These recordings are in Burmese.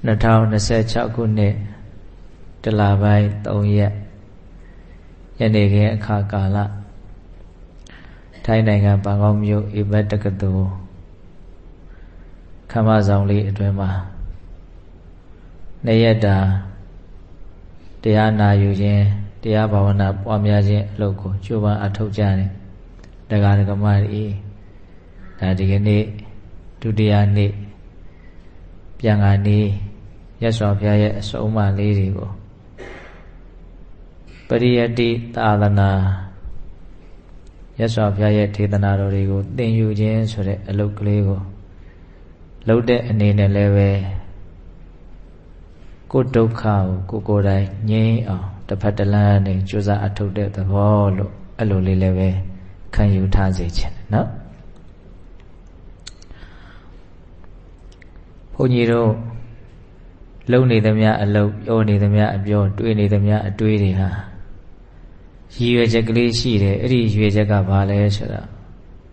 2026 ခုနှစ်တလပိုင်း3ရက်ယနေ့ခင်းအခါကာလထိုင်းနိုင်ငံဘန်ကောက်မြို့ဧဘတ်တက္ကသိုလ်ခမ်းမဆောင်လေးအတွင်းမှာနေ့ရက်တာတရားနာယူခြင်းတရားဘာဝနာပွားများခြင်းအလုပ်ကိုကြိုးပမ်းအထောက်ကြတယ်တရားဓမ္မတွေဒါဒီကနေ့ဒုတိယနေ့ပြန်ခါနေ့ရသော်ဘုရားရဲ့အဆုံးအမလေးတွေကိုပရိယတိသာသနာရသော်ဘုရားရဲ့ဒေသနာတော်တွေကိုသင်ယူခြင်းဆိုတဲ့အလုပ်ကလေးကိုလုပ်တဲ့အနေနဲ့လည်းပဲကိုယ်ဒုက္ခကိုကိုယ်တိုင်ငြိမ်းအောင်တစ်ဖက်တစ်လမ်းနဲ့ကြိုးစားအထောက်တဲ့သဘောလို့အဲ့လိုလေးလည်းပဲခံယူထားစေခြင်းနော်ဘုန်းကြီးတို့လုံနေသမျှအလုပ်ပြောနေသမျှအပြောတွေးနေသမျှအတွေးတွေဟာရည်ရွယ်ချက်ကလေးရှိတယ်အဲ့ဒီရည်ရွယ်ချက်ကဘာလဲဆိုတော့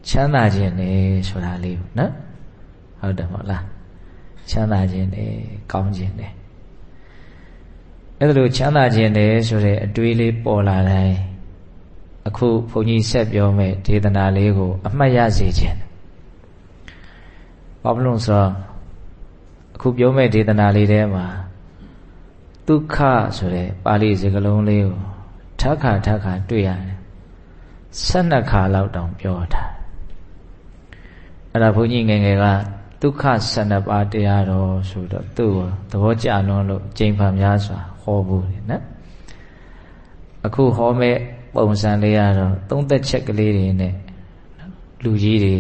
ချမ်းသာခြင်းနဲ့ဆိုတာလေးပေါ့နော်ဟုတ်တယ်မဟုတ်လားချမ်းသာခြင်းနဲ့ကောင်းခြင်းနဲ့အဲ့ဒါလိုချမ်းသာခြင်းနဲ့ဆိုတဲ့အတွေးလေးပေါ်လာတိုင်းအခုဘုန်းကြီးဆက်ပြောမဲ့ဒေသနာလေးကိုအမှတ်ရစေခြင်းဘာလို့ဆိုအခုပြောမဲ့ဒေသနာလေးထဲမှာဒုက္ခဆိုတဲ့ပါဠိစကားလုံးလေးကိုထပ်ခါတွေ့ရတယ်12ခါလောက်တောင်ပြောတာအဲ့ဒါဘုန်းကြီးငယ်ငယ်ကဒုက္ခ12ပါးတရားတော်ဆိုတော့သူ့ကိုသဘောကျလွန်းလို့ကျင့်ဖန်များစွာဟောဖို့နော်အခုဟောမဲ့ပုံစံလေးကတော့သုံးသက်ချက်ကလေးတွေနဲ့လူကြီးတွေ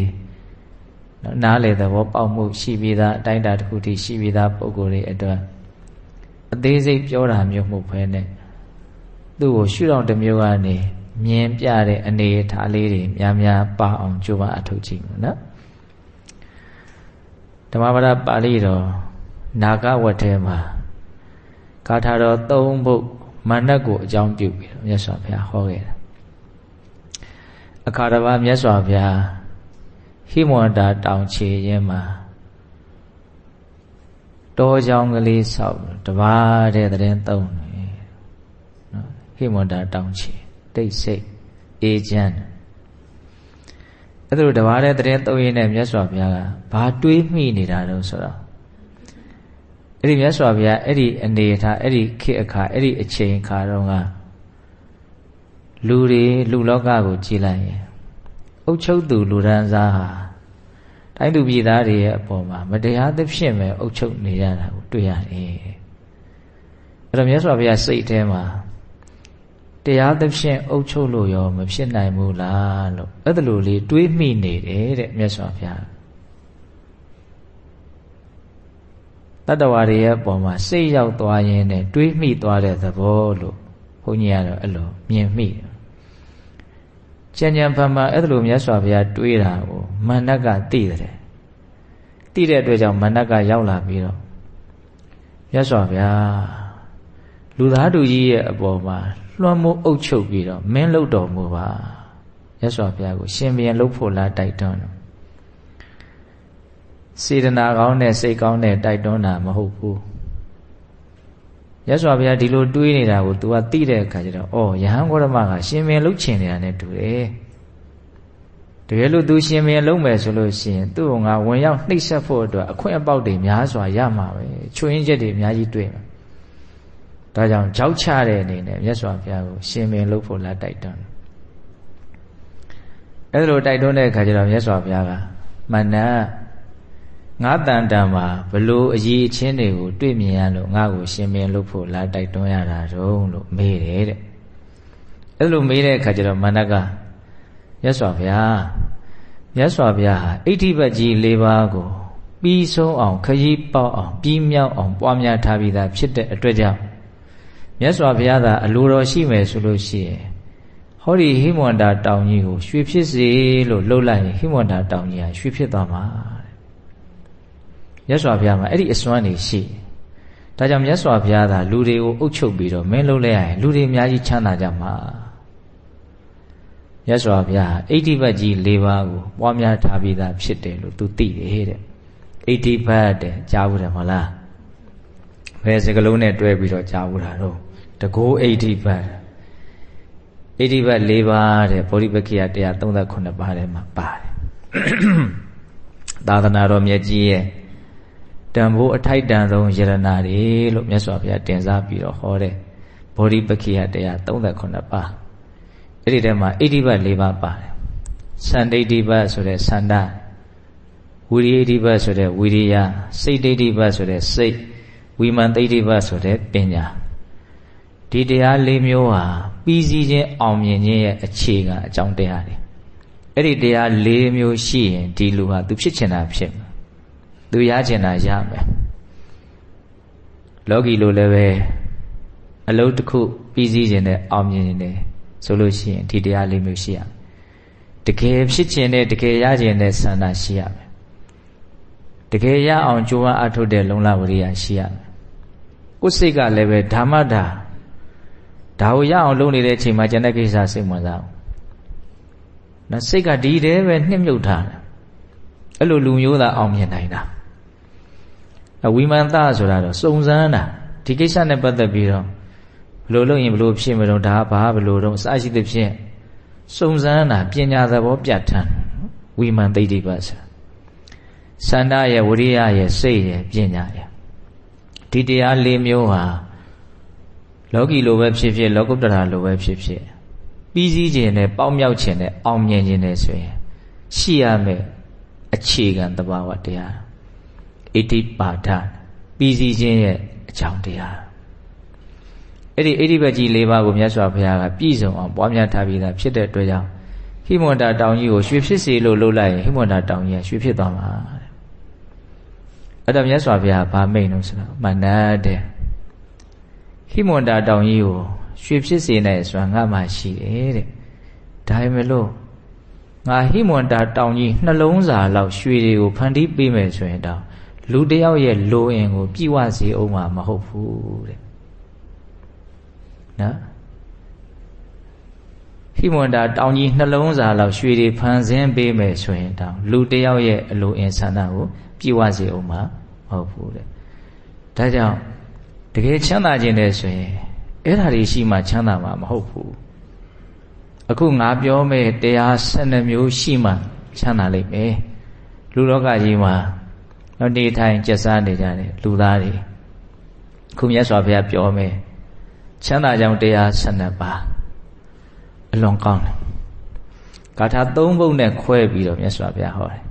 နားလေသဘောပေါက်မှုရှိပြီးသားအတိုင်းအတာတစ်ခုတည်းရှိပြီးသားပုဂ္ဂိုလ်တွေအတွက်အသေးစိတ်ပြောတာမျိုးမဟုတ်ဘဲနဲ့သူ့ကိုရှုထောင့်တစ်မျိုးကနေမြင်ပြတဲ့အနေအထားလေးတွေများပါအောင်ကြိုးပမ်းအထောက်ကြည့်နော်ဓမ္မပဒပါဠိတော်နာဂဝတ္ထဲမှာဂါထာတော်3ပုဒ်မာနကိုအကြောင်းပြုပြီးမြတ်စွာဘုရားဟောခဲ့တာအခါတစ်ပါးမြတ်စွာဘုရားဟိမဝန္တာတောင်ခြေရင်းမှာတောကြောင်ကလေးဆောက်တပါးတဲ့တဲ့သုံးတယ်နော်ဟိမဝန္တာတောင်ခြေတိတ်ဆိတ်အေးချမ်းအဲ့ဒါလိုတပါးတဲ့တဲ့သုံးရင်းနဲ့မြတ်စွာဘုရားကဘာတွေးမိနေတာတော့ဆိုတော့အဲ့ဒီမြတ်စွာဘုရားအဲ့ဒီအနေထားအဲ့ဒီခေတ်အခါအဲ့ဒီအချိန်အခါတော့ကလူတွေလူလောကကိုကြည်လိုက်ရင်အုပ်ချုပ်သူလူဒန်းစားဟာတိုင်းသူပြည်သားတွေရဲ့အပေါ်မှာမတရားသဖြင့်ပဲအုပ်ချုပ်နေရတာကိုတွေ့ရတယ်အဲ့တော့မြတ်စွာဘုရားစိတ်ထဲမှာတရားသဖြင့်အုပ်ချုပ်လို့ရောမဖြစ်နိုင်ဘူးလားလို့အဲ့ဒါလိုလေးတွေးမိနေတယ်တဲ့မြတ်စွာဘုရားတတ္တဝါတွေရဲ့အပေါ်မှာစိတ်ရောက်သွားရင်းနဲ့တွေးမိသွားတဲ့သဘောလို့ဘုန်းကြီးကတော့အဲ့လိုမြင်မိတယ်ကြံကြံဖန်ဖန်အဲ့လိုမြတ်စွာဘုရားတွေးတာကိုမန္တကသိတယ်သိတဲ့အတွက်ကြောင့်မန္တကရောက်လာပြီးတော့မြတ်စွာဘုရားလူသားတူကြီးရဲ့အပေါ်မှာလွှမ်းမိုးအုပ်ချုပ်ပြီးတော့မင်းလုပ်တော်မူပါမြတ်စွာဘုရားကိုရှင်ဘုရင်လုပ်ဖို့လားတိုက်တွန်းတယ်စေတနာကောင်းတဲ့စိတ်ကောင်းတဲ့တိုက်တွန်းတာမဟုတ်ဘူးမြတ်စွာဘုရားဒီလိုတွေးနေတာကို तू ကသိတဲ့အခါကျတော့ယဟန်ဂေါရမကရှင်ဘုရင်လှုပ်ချင်နေတာနဲ့တူတယ်တကယ်လို့ तू ရှင်ဘုရင်လှုပ်မယ်ဆိုလို့ရှိရင်သူ့ကိုငါဝင်ရောက်နှိပ်စက်ဖို့အတွက်အခွင့်အပေါက်တွေများစွာရမှာပဲချွင်းချက်တွေအများကြီးတွေ့မှာဒါကြောင့်ကြောက်ချတဲ့အနေနဲ့မြတ်စွာဘုရားကိုရှင်ဘုရင်လှုပ်ဖို့လာတိုက်တွန်းအဲ့လိုတိုက်တွန်းတဲ့အခါကျတော့မြတ်စွာဘုရားကမန္တငါတန်တန်မှာဘလို့အရေးအချင်းတွေကိုတွေ့မြင်ရလို့ငါ့ကိုရှင်ဘုရင်လုပ်ဖို့လာတိုက်တွန်းရတာတုံးလို့မေးတယ်တဲ့အဲ့လိုမေးတဲ့အခါကျတော့မန္တကမြတ်စွာဘုရားဟာအဋ္ဌိပတ်ကြီး၄ပါးကိုပြီးဆုံးအောင်ခရီးပေါက်အောင်ပြီးမြောက်အောင်ပွားများထားပြီးသားဖြစ်တဲ့အတွက်ကြောင့်မြတ်စွာဘုရားသာအလိုတော်ရှိမယ်ဆိုလို့ရှိရင်ဟောဒီဟိမဝန္တာတောင်ကြီးကိုရွှေဖြစ်စေလို့လှုပ်လိုက်ရင်ဟိမဝန္တာတောင်ကြီးဟာရွှေဖြစ်သွားမှာမြတ်စွာဘုရားမှာအဲ့ဒီအစွမ်းနေရှိဒါကြောင့်မြတ်စွာဘုရားသာလူတွေကိုအုပ်ချုပ်ပြီးတော့မင်းလုပ်လဲရရင်လူတွေအများကြီးချမ်းသာကြမှာမြတ်စွာဘုရားအဋ္ဌိပတ်ကြီး၄ပါးကိုပွားများထားပြီးသားဖြစ်တယ်လို့သူသိတယ်တဲ့အဋ္ဌိပတ်တဲ့ကြားဘူးတယ်မဟုတ်လား ဘယ်စကလုံးနဲ့တွဲပြီးတော့ကြားဘူးတာတော့တကောအိဋ္ဌိပတ်အိဋ္ဌိပတ်၄ပါးတဲ့ဗောဓိပက္ခိယ138ပါးထဲမှာပါတယ်သာသနာတော်မြတ်ကြီးရဲ့တန်ဖိုးအထိုက်တန်ဆုံးယရနာတွေလို့မြတ်စွာဘုရားတင်စားပြီးတော့ဟောတဲ့ဗောဓိပက္ခိယ138ပါးအဲ့ဒီထဲမှာအိဋ္ဌိပတ်၄ပါးပါတယ်စန္ဒိဋ္ဌိပတ်ဆိုတဲ့စန္ဒဝိရိယဋ္ဌိပတ်ဆိုတဲ့ဝိရိယစိတ်ဒိဋ္ဌိပတ်ဆိုတဲ့စိတ်ဝိမာန်ဒိဋ္ဌိပတ်ဆိုတဲ့ပညာဒီတရား၄မျိုးဟာပြီးစီးခြင်းအောင်မြင်ခြင်းရဲ့အခြေခံအကြောင်းတရားတွေအဲ့ဒီတရား၄မျိုးရှိရင်ဒီလူဟာသူဖြစ်ချင်တာဖြစ်မယ်သူရချင်တာရမယ်လောကီလိုလည်းပဲအလုပ်တစ်ခုပြီးစီးခြင်းနဲ့အောင်မြင်ခြင်းနဲ့ဆိုလို့ရှိရင်ဒီတရား၄မျိုးရှိရမယ်တကယ်ဖြစ်ချင်တဲ့တကယ်ရချင်တဲ့ဆန္ဒရှိရမယ်တကယ်ရအောင်ကြိုးပမ်းအထုတ်တဲ့လုံလဝရိယရှိရမယ်ကိုယ်စိတ်ကလည်းပဲဓမ္မတာဒါကိုရအောင်လုပ်နေတဲ့အချိန်မှာကျန်တဲ့ကိစ္စစိတ်ဝင်စားအောင်နော်စိတ်ကဒီတည်းပဲနှစ်မြုပ်ထားတယ်အဲ့လိုလူမျိုးသာအောင်မြင်နိုင်တာဝိမာန်သဆိုတာတော့စုံစမ်းတာဒီကိစ္စနဲ့ပတ်သက်ပြီးတော့ဘယ်လိုလုပ်ရင်ဘယ်လိုဖြစ်မလို့ဒါဘာဘယ်လိုတော့အစရှိသဖြင့်စုံစမ်းတာပညာသဘောပြဋ္ဌာန်းဝိမာန်ဒိဋ္ဌိပတ်ဆိုစန္ဒရဲ့ဝိရိယရဲ့စိတ်ရဲ့ပညာရဲ့ဒီတရား၄မျိုးဟာလောကီလိုပဲဖြစ်ဖြစ်လောကုတ္တရာလိုပဲဖြစ်ဖြစ်ပြီးစည်းခြင်းနဲ့ပေါက်မြောက်ခြင်းနဲ့အောင်မြင်ခြင်းနဲ့ဆိုရင်ရှိရမယ်အခြေခံသဘာဝတရားဣတိပါဒပြီးစည်းခြင်းရဲ့အကြောင်းတရားအဲ့ဒီဣတိပတ်ကြီး၄ပါးကိုမြတ်စွာဘုရားကပြည့်စုံအောင်ပွားများထားပြီးသားဖြစ်တဲ့အတွက်ကြောင့်ဟိမဝန္တာတောင်ကြီးကိုရွှေဖြစ်စေလို့လုပ်လိုက်ရင်ဟိမဝန္တာတောင်ကြီးကရွှေဖြစ်သွားမှာတဲ့အဲ့တော့မြတ်စွာဘုရားဗာမိန်လို့ဆိုတာမနတ်တဲ့ဟိမဝန္တာတောင်ကြီးကိုရွှေဖြစ်စေနိုင်ဆိုတာငါမှရှိတယ်တဲ့ဒါပေမဲ့လို့ငါဟိမဝန္တာတောင်ကြီးနှလုံးစာလောက်ရွှေတွေကိုဖန်တီးပေးမယ်ဆိုရင်တော့လူတယောက်ရဲ့လိုအင်ကိုပြည့်ဝစေအောင်မှာမဟုတ်ဘူးတဲ့နော်ဟိမဝန္တာတောင်ကြီးနှလုံးစာလောက်ရွှေတွေဖန်ဆင်းပေးမယ်ဆိုရင်တော့လူတယောက်ရဲ့အလိုအင်ဆန္ဒကိုပြည့်ဝစေအောင်မှာမဟုတ်ဘူးတဲ့ဒါကြောင့်တကယ်ချမ်းသာခြင်းနဲ့ဆိုရင်အဲ့ဓာတွေရှိမှချမ်းသာမှာမဟုတ်ဘူးအခုငါပြောမဲ့တရား12မျိုးရှိမှချမ်းသာလိမ့်မယ်လူလောကကြီးမှာနေထိုင်ကျက်စားနေကြတယ်လူသားတွေခုမြတ်စွာဘုရားပြောမယ်ချမ်းသာကြောင်းတရား12ပါးအလွန်ကောင်းတယ်ဂါထာ3ပုဒ်နဲ့ခွဲပြီးတော့မြတ်စွာဘုရားဟောတယ်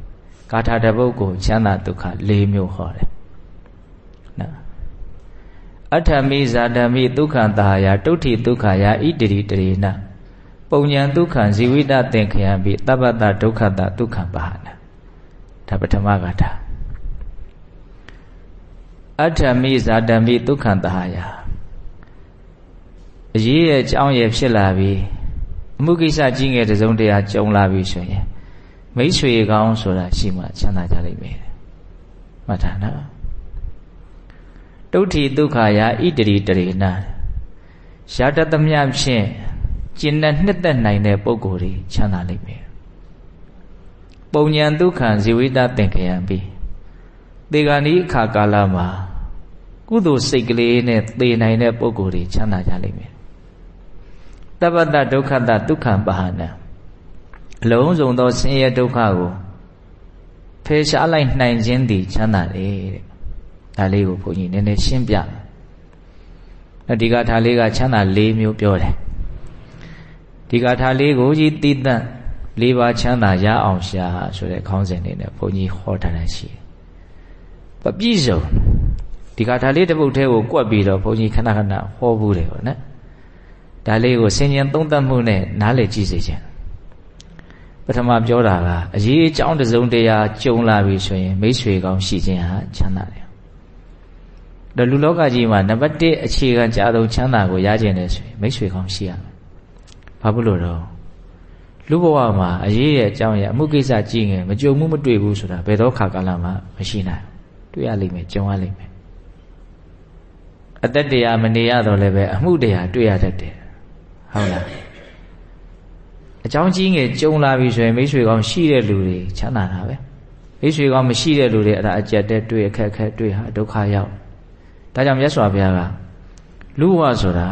ဂါထာတစ်ပုဒ်ကိုချမ်းသာဒုက္ခ4မျိုးဟောတယ်နော်အဋ္ဌမိဇာတမိဒုက္ခံတာယာတုဋ္ဌိဒုက္ခယာဣတိရိတရေနပုံညာဒုက္ခံဇီဝိတသင်္ခယံပိတပ္ပတဒုက္ခတဒုက္ခံပါဟနာဒါပထမဂါထာအဋ္ဌမိဇာတမိဒုက္ခံတာယာအရေးရဲ့အကြောင်းရဲ့ဖြစ်လာပြီအမှုကိစ္စကြီးငယ်တစ်စုံတရာကြုံလာပြီဆိုရင်မိတ်ဆွေကောင်းဆိုတာရှိမှချမ်းသာကြလိမ့်မယ်မှတ်ထားနော်တုဋ္ဌိဒုက္ခယာဣတိရိတရေနရာတသမျှဖြင့်ကျင့်တဲ့နှစ်သက်နိုင်တဲ့ပုဂ္ဂိုလ်တွေချမ်းသာလိမ့်မယ်ပုံညာဒုက္ခဇီဝိတသင်္ခယံပိသေဂာနိအခါကာလမှာကုသိုလ်စိတ်ကလေးနဲ့သေနိုင်တဲ့ပုဂ္ဂိုလ်တွေချမ်းသာကြလိမ့်မယ်တပ္ပတဒုက္ခတဒုက္ခံပါဟနံအလုံးစုံသောဆင်းရဲဒုက္ခကိုဖယ်ရှားလိုက်နိုင်ခြင်းသည်ချမ်းသာတယ်တဲ့ဒါလေးကိုဘုန်းကြီးနည်းနည်းရှင်းပြဒီကထာလေးကချမ်းသာ၄မျိုးပြောတယ်ဒီကထာလေးကိုကြီးတည်တံ့၄ပါးချမ်းသာရအောင်ရှာဆိုတဲ့ခေါင်းစဉ်လေးနဲ့ဘုန်းကြီးဟောထားတာရှိတယ်ပပြည့်စုံဒီကထာလေးတစ်ပုဒ်တည်းကိုကွက်ပြီးတော့ဘုန်းကြီးခဏခဏဟောဘူးတယ်ပေါ့နော်ဒါလေးကိုဆင်ញင်သုံးသပ်မှုနဲ့နားလည်ကြည့်စေခြင်းပထမပြောတာကအရေးအကြောင်းတစ်စုံတရာကြုံလာပြီဆိုရင်မိတ်ဆွေကောင်းရှိခြင်းဟာချမ်းသာတယ်ဒါလူလောကကြီးမှာနံပါတ်1အခြေခံကြဆုံးချမ်းသာကိုရခြင်းနဲ့ဆိုရင်မိတ်ဆွေကောင်းရှိရမယ်ဘာဖြစ်လို့တော့လူဘဝမှာအရေးရဲ့အကြောင်းရဲ့အမှုကိစ္စကြီးငယ်မကြုံမှုမတွေ့ဘူးဆိုတာဘယ်တော့ခါကာလမှာမရှိနိုင်တွေ့ရလိမ့်မယ်ကြုံရလိမ့်မယ်အသက်တရားမနေရတော့လည်းပဲအမှုတရားတွေ့ရတတ်တယ်ဟုတ်လားအကြောင်းကြီးငယ်ကြုံလာပြီဆိုရင်မိတ်ဆွေကောင်းရှိတဲ့လူတွေချမ်းသာတာပဲမိတ်ဆွေကောင်းမရှိတဲ့လူတွေအဲ့ဒါအကြက်တဲ့တွေ့အခက်ခဲတွေ့ဟာဒုက္ခရောက် ဒါကြောင့်မြတ်စွာဘုရားကလူဘဝဆိုတာ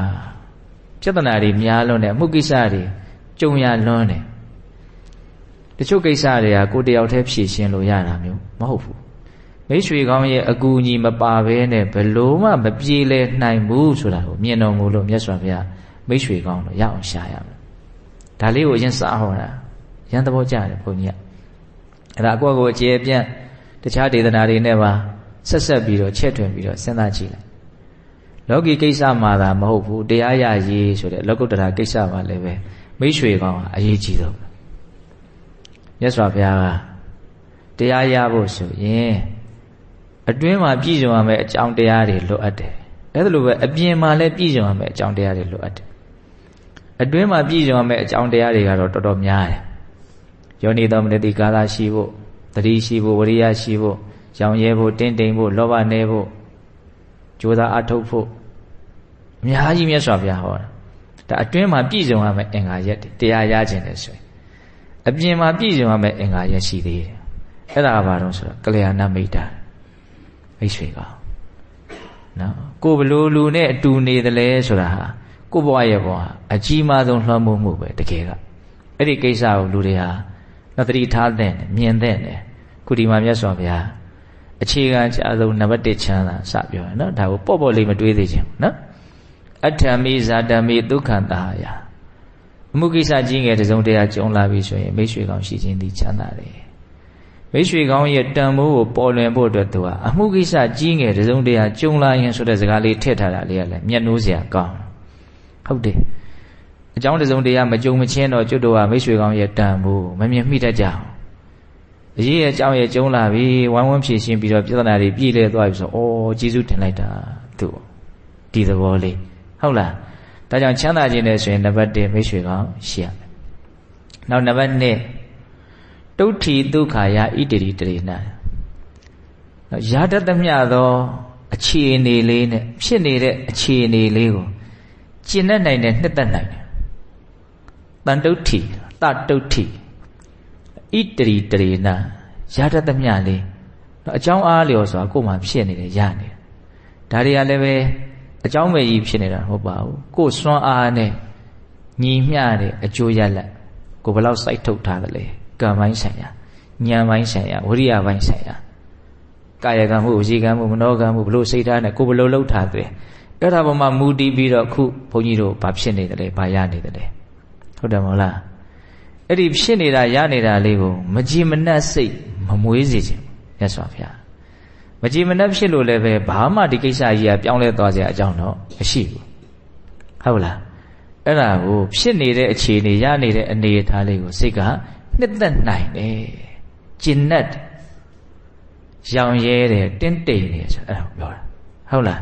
ပြဿနာတွေများလွန်းတယ်အမှုကိစ္စတွေကြုံရလွန်းတယ်တချို့ကိစ္စတွေကကိုယ်တယောက်တည်းဖြေရှင်းလို့ရတာမျိုးမဟုတ်ဘူးမိတ်ဆွေကောင်းရဲ့အကူအညီမပါဘဲနဲ့ဘယ်လို့မှမပြေလည်နိုင်ဘူးဆိုတာကိုမြင်တော်မူလို့မြတ်စွာဘုရားမိတ်ဆွေကောင်းတော့ရအောင်ရှာရမယ်ဒါလေးကိုအရင်စဟောတာရန်သဘောကျတယ်ဘုန်းကြီးကအဲ့ဒါကိုယ့်ကိုအခြေပြန့်တခြားဒေသနာတွေနဲ့ပါဆက်ပြီးတော့ချက်ထွင်ပြီးတော့စဉ်းစားကြည့်လိုက်လောကီကိစ္စမှာသာမဟုတ်ဘူးတရားရရေးဆိုတဲ့လောကုတ္တရာကိစ္စမှာလည်းပဲမိတ်ဆွေကောင်းအရေးကြီးဆုံးမြတ်စွာဘုရားကတရားရဖို့ဆိုရင်အတွင်းမှာပြည့်စုံရမယ့်အကြောင်းတရားတွေလိုအပ်တယ်အဲ့ဒါလိုပဲအပြင်မှာလည်းပြည့်စုံရမယ့်အကြောင်းတရားတွေလိုအပ်တယ်အတွင်းမှာပြည့်စုံရမယ့်အကြောင်းတရားတွေကတော့တော်တော်များတယ်ယောနိသောမနတိကာလရှိဖို့သတိရှိဖို့ဝရိယရှိဖို့ရောင်ရဲဖို့တင်းတိမ်ဖို့လောဘနဲဖို့ကြိုးစားအထုတ်ဖို့အများကြီးမြတ်စွာဘုရားဟောတာဒါအတွင်းမှာပြည့်စုံရမယ့်အင်္ဂါရက်တွေတရားရခြင်းတယ်ဆိုရင်အပြင်မှာပြည့်စုံရမယ့်အင်္ဂါရက်ရှိသေးတယ်အဲ့ဒါကဘာလို့ဆိုတော့ကလျာဏမိတ်တာမိတ်ဆွေကောနော်ကိုဘလို့လူနဲ့အတူနေတယ်လဲဆိုတာဟာကိုဘဝရဲ့ဘဝအကြီးမားဆုံးလွှမ်းမိုးမှုပဲတကယ်ကအဲ့ဒီကိစ္စကိုလူတွေဟာသတိထားတဲ့မြင်တဲ့ခုဒီမှာမြတ်စွာဘုရားအခြေခံအကျဆုံးနံပါတ်1ချမ်းသာစပြောတယ်နော်ဒါကိုပေါ့လေးမတွေးသေးခြင်းနော်အထမိဇာတမိဒုက္ခတာယအမှုကိစ္စကြီးငယ်တစုံတရာကြုံလာပြီဆိုရင်မိတ်ဆွေကောင်းရှိခြင်းသည်ချမ်းသာတယ်မိတ်ဆွေကောင်းရဲ့တန်ဖိုးကိုပေါ်လွင်ဖို့အတွက်သူကအမှုကိစ္စကြီးငယ်တစုံတရာကြုံလာရင်ဆိုတဲ့စကားလေးထည့်ထားတာလေးကလည်းမျက်နှိုးစရာကောင်းဟုတ်တယ်အကြောင်းတစုံတရာမကြုံမချင်းတော့ကျွတ်တော်ကမိတ်ဆွေကောင်းရဲ့တန်ဖိုးမမြင်မိတတ်ကြအောင်အရေးရဲ့အကြောင်းရဲ့ကျုံလာပြီဝမ်းဝမ်းဖြည့်ရှင်းပြီးတော့ပြဿနာတွေပြည့်လဲသွားပြီဆိုဩကျေးဇူးတင်လိုက်တာသူဒီသဘောလေးဟုတ်လားဒါကြောင့်ချမ်းသာခြင်းနဲ့ဆိုရင်နံပါတ်1မိတ်ဆွေကောင်းရှိရမယ်နောက်နံပါတ်2တုဋ္ဌိဒုက္ခယာဣတိရိတရေနရာတတ်မြသောအခြေအနေလေးနဲ့ဖြစ်နေတဲ့အခြေအနေလေးကိုကျင့်တတ်နိုင်တယ်နှစ်သက်နိုင်တယ်တန်တုဋ္ဌိတတုဋ္ဌိဣတရိတရေနရာတတ်မြလေးအကြောင်းအားလျော်စွာကိုယ်မှဖြစ်နေတယ်ရနေတယ်ဒါတွေကလည်းပဲအကြောင်းပဲကြီးဖြစ်နေတာမဟုတ်ပါဘူးကိုယ်စွမ်းအားနဲ့ညီမျှတဲ့အကျိုးရလဒ်ကိုဘယ်လောက်စိုက်ထုတ်ထားသလဲကံပိုင်းဆိုင်ရာဉာဏ်ပိုင်းဆိုင်ရာဝိရိယပိုင်းဆိုင်ရာကာယကံမှုဝစီကံမှုမနောကံမှုဘလို့စိတ်ထားနဲ့ကိုဘလို့လှုပ်ထားတယ်အဲ့ဒါပေါ်မှာမူတည်ပြီးတော့ခုဘုန်းကြီးတို့ဘာဖြစ်နေတယ်လဲဘာရနေတယ်လဲဟုတ်တယ်မဟုတ်လားအဲ့ဒီဖြစ်နေတာရနေတာလေးကိုမကြည်မနှက်စိတ်မမွေးစေခြင်းမြတ်စွာဘုရားမကြည်မနှက်ဖြစ်လို့လည်းပဲဘာမှဒီကိစ္စကြီးကပြောင်းလဲသွားစရာအကြောင်းတော့မရှိဘူးဟုတ်လားအဲ့ဒါကိုဖြစ်နေတဲ့အခြေအနေရနေတဲ့အနေအထားလေးကိုစိတ်ကနှစ်သက်နိုင်တယ်ကျင့်တ်ရောင်ရဲတယ်တင်းတိမ်တယ်ဆိုအဲ့ဒါပြောတာဟုတ်လား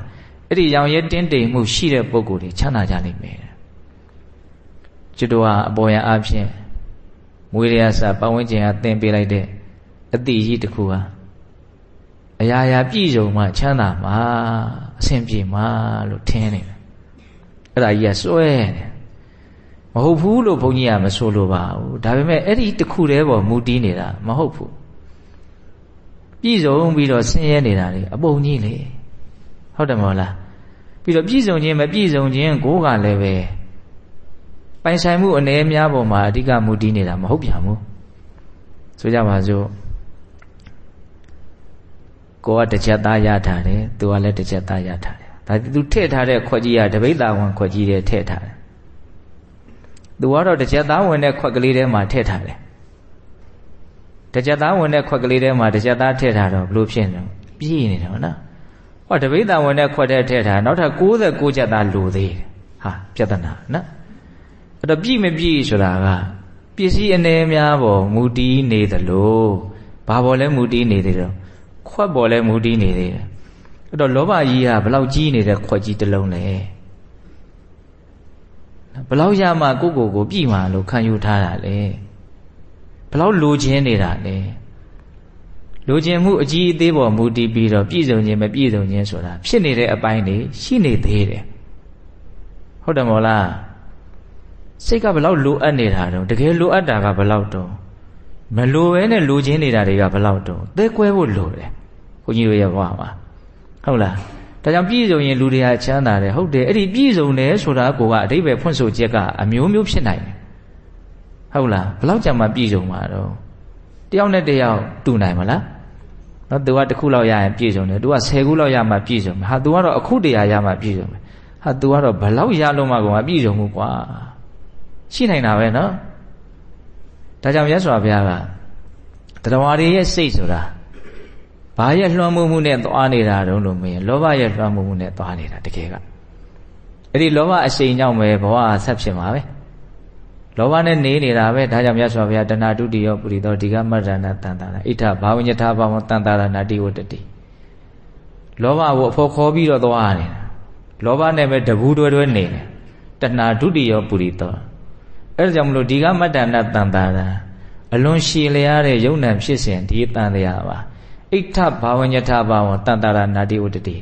အဲ့ဒီရောင်ရဲတင်းတိမ်မှုရှိတဲ့ပုဂ္ဂိုလ်တွေချမ်းသာကြလိမ့်မယ်ကျွတ်တော်ဟာအပေါ်ယံအဖြစ်မွေးရရစပတ်ဝန်းကျင်ကသင်ပေးလိုက်တဲ့အတိကြီးတစ်ခုဟာအရာရာပြည့်စုံမှချမ်းသာမှာအဆင်ပြေမှာလို့ထင်နေတယ်အဲ့ဒါကြီးကစွဲတယ်မဟုတ်ဘူးလို့ဘုန်းကြီးကမဆိုလိုပါဘူးဒါပေမဲ့အဲ့ဒီတစ်ခုတည်းပေါ်မူတည်နေတာမဟုတ်ဘူးပြည့်စုံပြီးတော့ဆင်းရဲနေတာလေအပုံကြီးလေဟုတ်တယ်မဟုတ်လားပြီးတော့ပြည့်စုံခြင်းမပြည့်စုံခြင်းကိုကလည်းပဲပိုင်ဆိုင်မှုအနေအများပေါ်မှာအဓိကမူတည်နေတာမဟုတ်ပြန်ဘူးဆိုကြပါစို့ကိုကတစ်ချက်သားရထားတယ်သူကလည်းတစ်ချက်သားရထားတယ်ဒါသူထည့်ထားတဲ့ခွက်ကြီးကတပိဿာဝင်ခွက်ကြီးတွေထည့်ထားတယ်သူကတော့တစ်ချက်သားဝင်တဲ့ခွက်ကလေးထဲမှာထည့်ထားတယ်တစ်ချက်သားဝင်တဲ့ခွက်ကလေးထဲမှာတစ်ချက်သားထည့်ထားတော့ဘလို့ဖြစ်နေလဲပြည့်နေတယ်ဟုတ်လားဟောတပိဿာဝင်တဲ့ခွက်ထဲထည့်ထားနောက်ထပ်69ချက်သားလိုသေးတယ်ဟာပြဿနာနော်အဲ့တော့ပြည့်မပြည့်ဆိုတာကပစ္စည်းအနေများပေါ်မူတည်နေသလိုဘာပေါ်လဲမူတည်နေသေးတယ်ခွက်ပေါ်လဲမူတည်နေသေးတယ်အဲ့တော့လောဘကြီးကဘလောက်ကြီးနေတဲ့ခွက်ကြီးတစ်လုံးလဲဘလောက်ရမှကိုပြည့်မှာလို့ခံယူထားတာလေဘလောက်လိုချင်နေတာလေလိုချင်မှုအကြီးအသေးပေါ်မူတည်ပြီးတော့ပြည့်စုံခြင်းမပြည့်စုံခြင်းဆိုတာဖြစ်နေတဲ့အပိုင်းတွေရှိနေသေးတယ်ဟုတ်တယ်မို့လားစိတ်ကဘလောက်လိုအပ်နေတာတော့တကယ်လိုအပ်တာကဘလောက်တော့မလိုပဲနဲ့လိုချင်နေတာတွေကဘလောက်တော့သဲကွဲဖို့လိုတယ်ဘုန်းကြီးတို့ရဲ့ဘဝမှာဟုတ်လား ဒါကြောင့်ပြည့်စုံရင်လူတွေဟာချမ်းသာတယ်ဟုတ်တယ်အဲ့ဒီပြည့်စုံတယ်ဆိုတာကအဓိပ္ပာယ်ဖွင့်ဆိုချက်ကအမျိုးမျိုးဖြစ်နိုင်တယ်ဟုတ်လားဘယ်လောက်ကြာမှပြည့်စုံမှာတော့တယောက်နဲ့တယောက်တူနိုင်မလားနော်သူကတစ်ခုလောက်ရရင်ပြည့်စုံတယ်သူက10ခုလောက်ရမှပြည့်စုံမယ်ဟာသူကတော့အခုတရာရမှပြည့်စုံမယ်ဟာသူကတော့ဘယ်လောက်ရလို့မှကိုမပြည့်စုံဘူးကွာရှိနိုင်တာပဲနော်ဒါကြောင့်မြတ်စွာဘုရားကတရားဝါတွေရဲ့စိတ်ဆိုတာဘာရဲ့လွှမ်းမိုးမှုနဲ့သွားနေတာတုံးလို့မေးရင်လောဘရဲ့လွှမ်းမိုးမှုနဲ့သွားနေတာတကယ်ကအဲ့ဒီလောဘအရှိန်ကြောင့်ပဲဘဝဆက်ဖြစ်မှာပဲလောဘနဲ့နေနေတာပဲဒါကြောင့်မြတ်စွာဘုရားတဏှာဒုတိယပုရိသောဒီကမတ္တနာတန်တာဣဋ္ဌဘာဝညထာဘာဝတန်တာနာတိဝတ္တိလောဘကိုအဖို့ခေါ်ပြီးတော့သွားနေတာလောဘနဲ့ပဲတဘူးတွဲတွဲနေတယ်တဏှာဒုတိယပုရိသောအဲ့ဒါကြောင့်မလို့ဒီကမတ္တနာတန်တာအလွန်ရှည်လျားတဲ့ယုံ nant ဖြစ်စဉ်ဒီတန်တရားပါဣဋ္ဌဘာဝညထာဘာဝတန်တာနာတိဝတ္တိ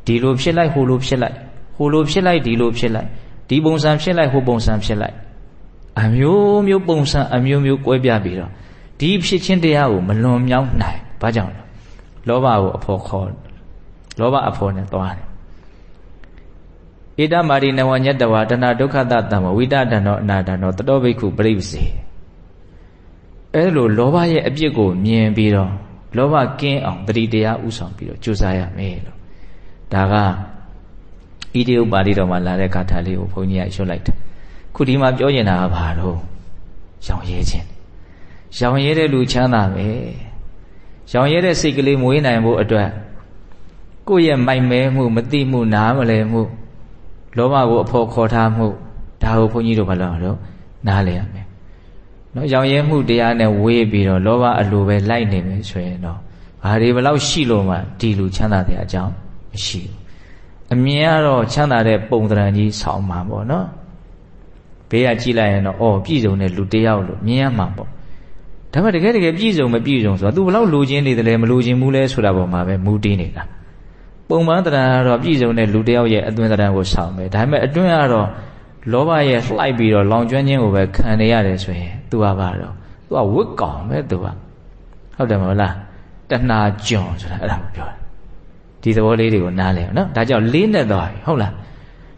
ဒီလိုဖြစ်လိုက်ဟိုလိုဖြစ်လိုက်ဟိုလိုဖြစ်လိုက်ဒီလိုဖြစ်လိုက်ဒီပုံစံဖြစ်လိုက်ဟိုပုံစံဖြစ်လိုက်အမျိုးမျိုးပုံစံအမျိုးမျိုးကွဲပြားပြီးတော့ဒီဖြစ်ချင်းတရားကိုမလွန်မြောက်နိုင်ဘာကြောင့်လဲလောဘကိုအဖို့ခေါ်လောဘအဖို့နဲ့သွားတယ်ဣဒမာရိနဝညတဝါတဏဒုက္ခတတံဝိတတံနောအနာတံနောတတောဘိက္ခုပရိပ္စေအဲလိုလောဘရဲ့အပြစ်ကိုမြင်ပြီးတော့လောဘကင်းအောင်တတိတရားဥဆောင်ပြီးတော့ကြိုးစားရမယ်လို့ဒါကဣတိဥပါဠိတော်မှာလာတဲ့ဂါထာလေးကိုဘုန်းကြီးကရွတ်လိုက်တယ်ခုဒီမှာပြောနေတာကဘာတော့ရောင်ရဲခြင်းရောင်ရဲတဲ့လူချမ်းသာပဲရောင်ရဲတဲ့စိတ်ကလေးမွေးနိုင်ဖို့အတွက်ကိုယ့်ရဲ့မိုက်မဲမှုမသိမှုနားမလည်မှုလောဘကိုအဖို့ခေါ်ထားမှုဒါကိုဘုန်းကြီးတို့ဘာလို့တော့နားလည်ရမယ်နော်ရောင်ရဲမှုတရားနဲ့ဝေးပြီးတော့လောဘအလိုပဲလိုက်နေမယ်ဆိုရင်တော့ဘာတွေဘလောက်ရှိလို့မှဒီလူချမ်းသာတဲ့အကြောင်းမရှိဘူးအမြင်ကတော့ချမ်းသာတဲ့ပုံသဏ္ဍာန်ကြီးဆောင်မှာပေါ့နော်ဘေးကကြည့်လိုက်ရင်တော့အော်ပြည့်စုံတဲ့လူတယောက်လို့မြင်ရမှာပေါ့ဒါပေမဲ့တကယ်ပြည့်စုံမပြည့်စုံဆိုတော့ तू ဘလောက်လိုချင်နေတယ်လဲမလိုချင်ဘူးလဲဆိုတာပေါ်မှာပဲမူတည်နေတာပုံမှန်သဏ္ဍာန်ကတော့ပြည့်စုံတဲ့လူတယောက်ရဲ့အတွင်းသဏ္ဍာန်ကိုဆောင်မယ်ဒါပေမဲ့အတွင်းကတော့လောဘရဲ့လှိုက်ပြီးတော့လောင်ကျွမ်းခြင်းကိုပဲခံနေရတယ်ဆိုရင် तू ကဘာတော့ तू ကဝတ်ကောင်ပဲ तू ကဟုတ်တယ်မဟုတ်လားတဏှာကြွန်ဆိုတာအဲ့ဒါကိုပြောတာဒီသဘောလေးတွေကိုနားလည်အောင်နော်ဒါကြောင့်လေးနဲ့သွားပြီဟုတ်လား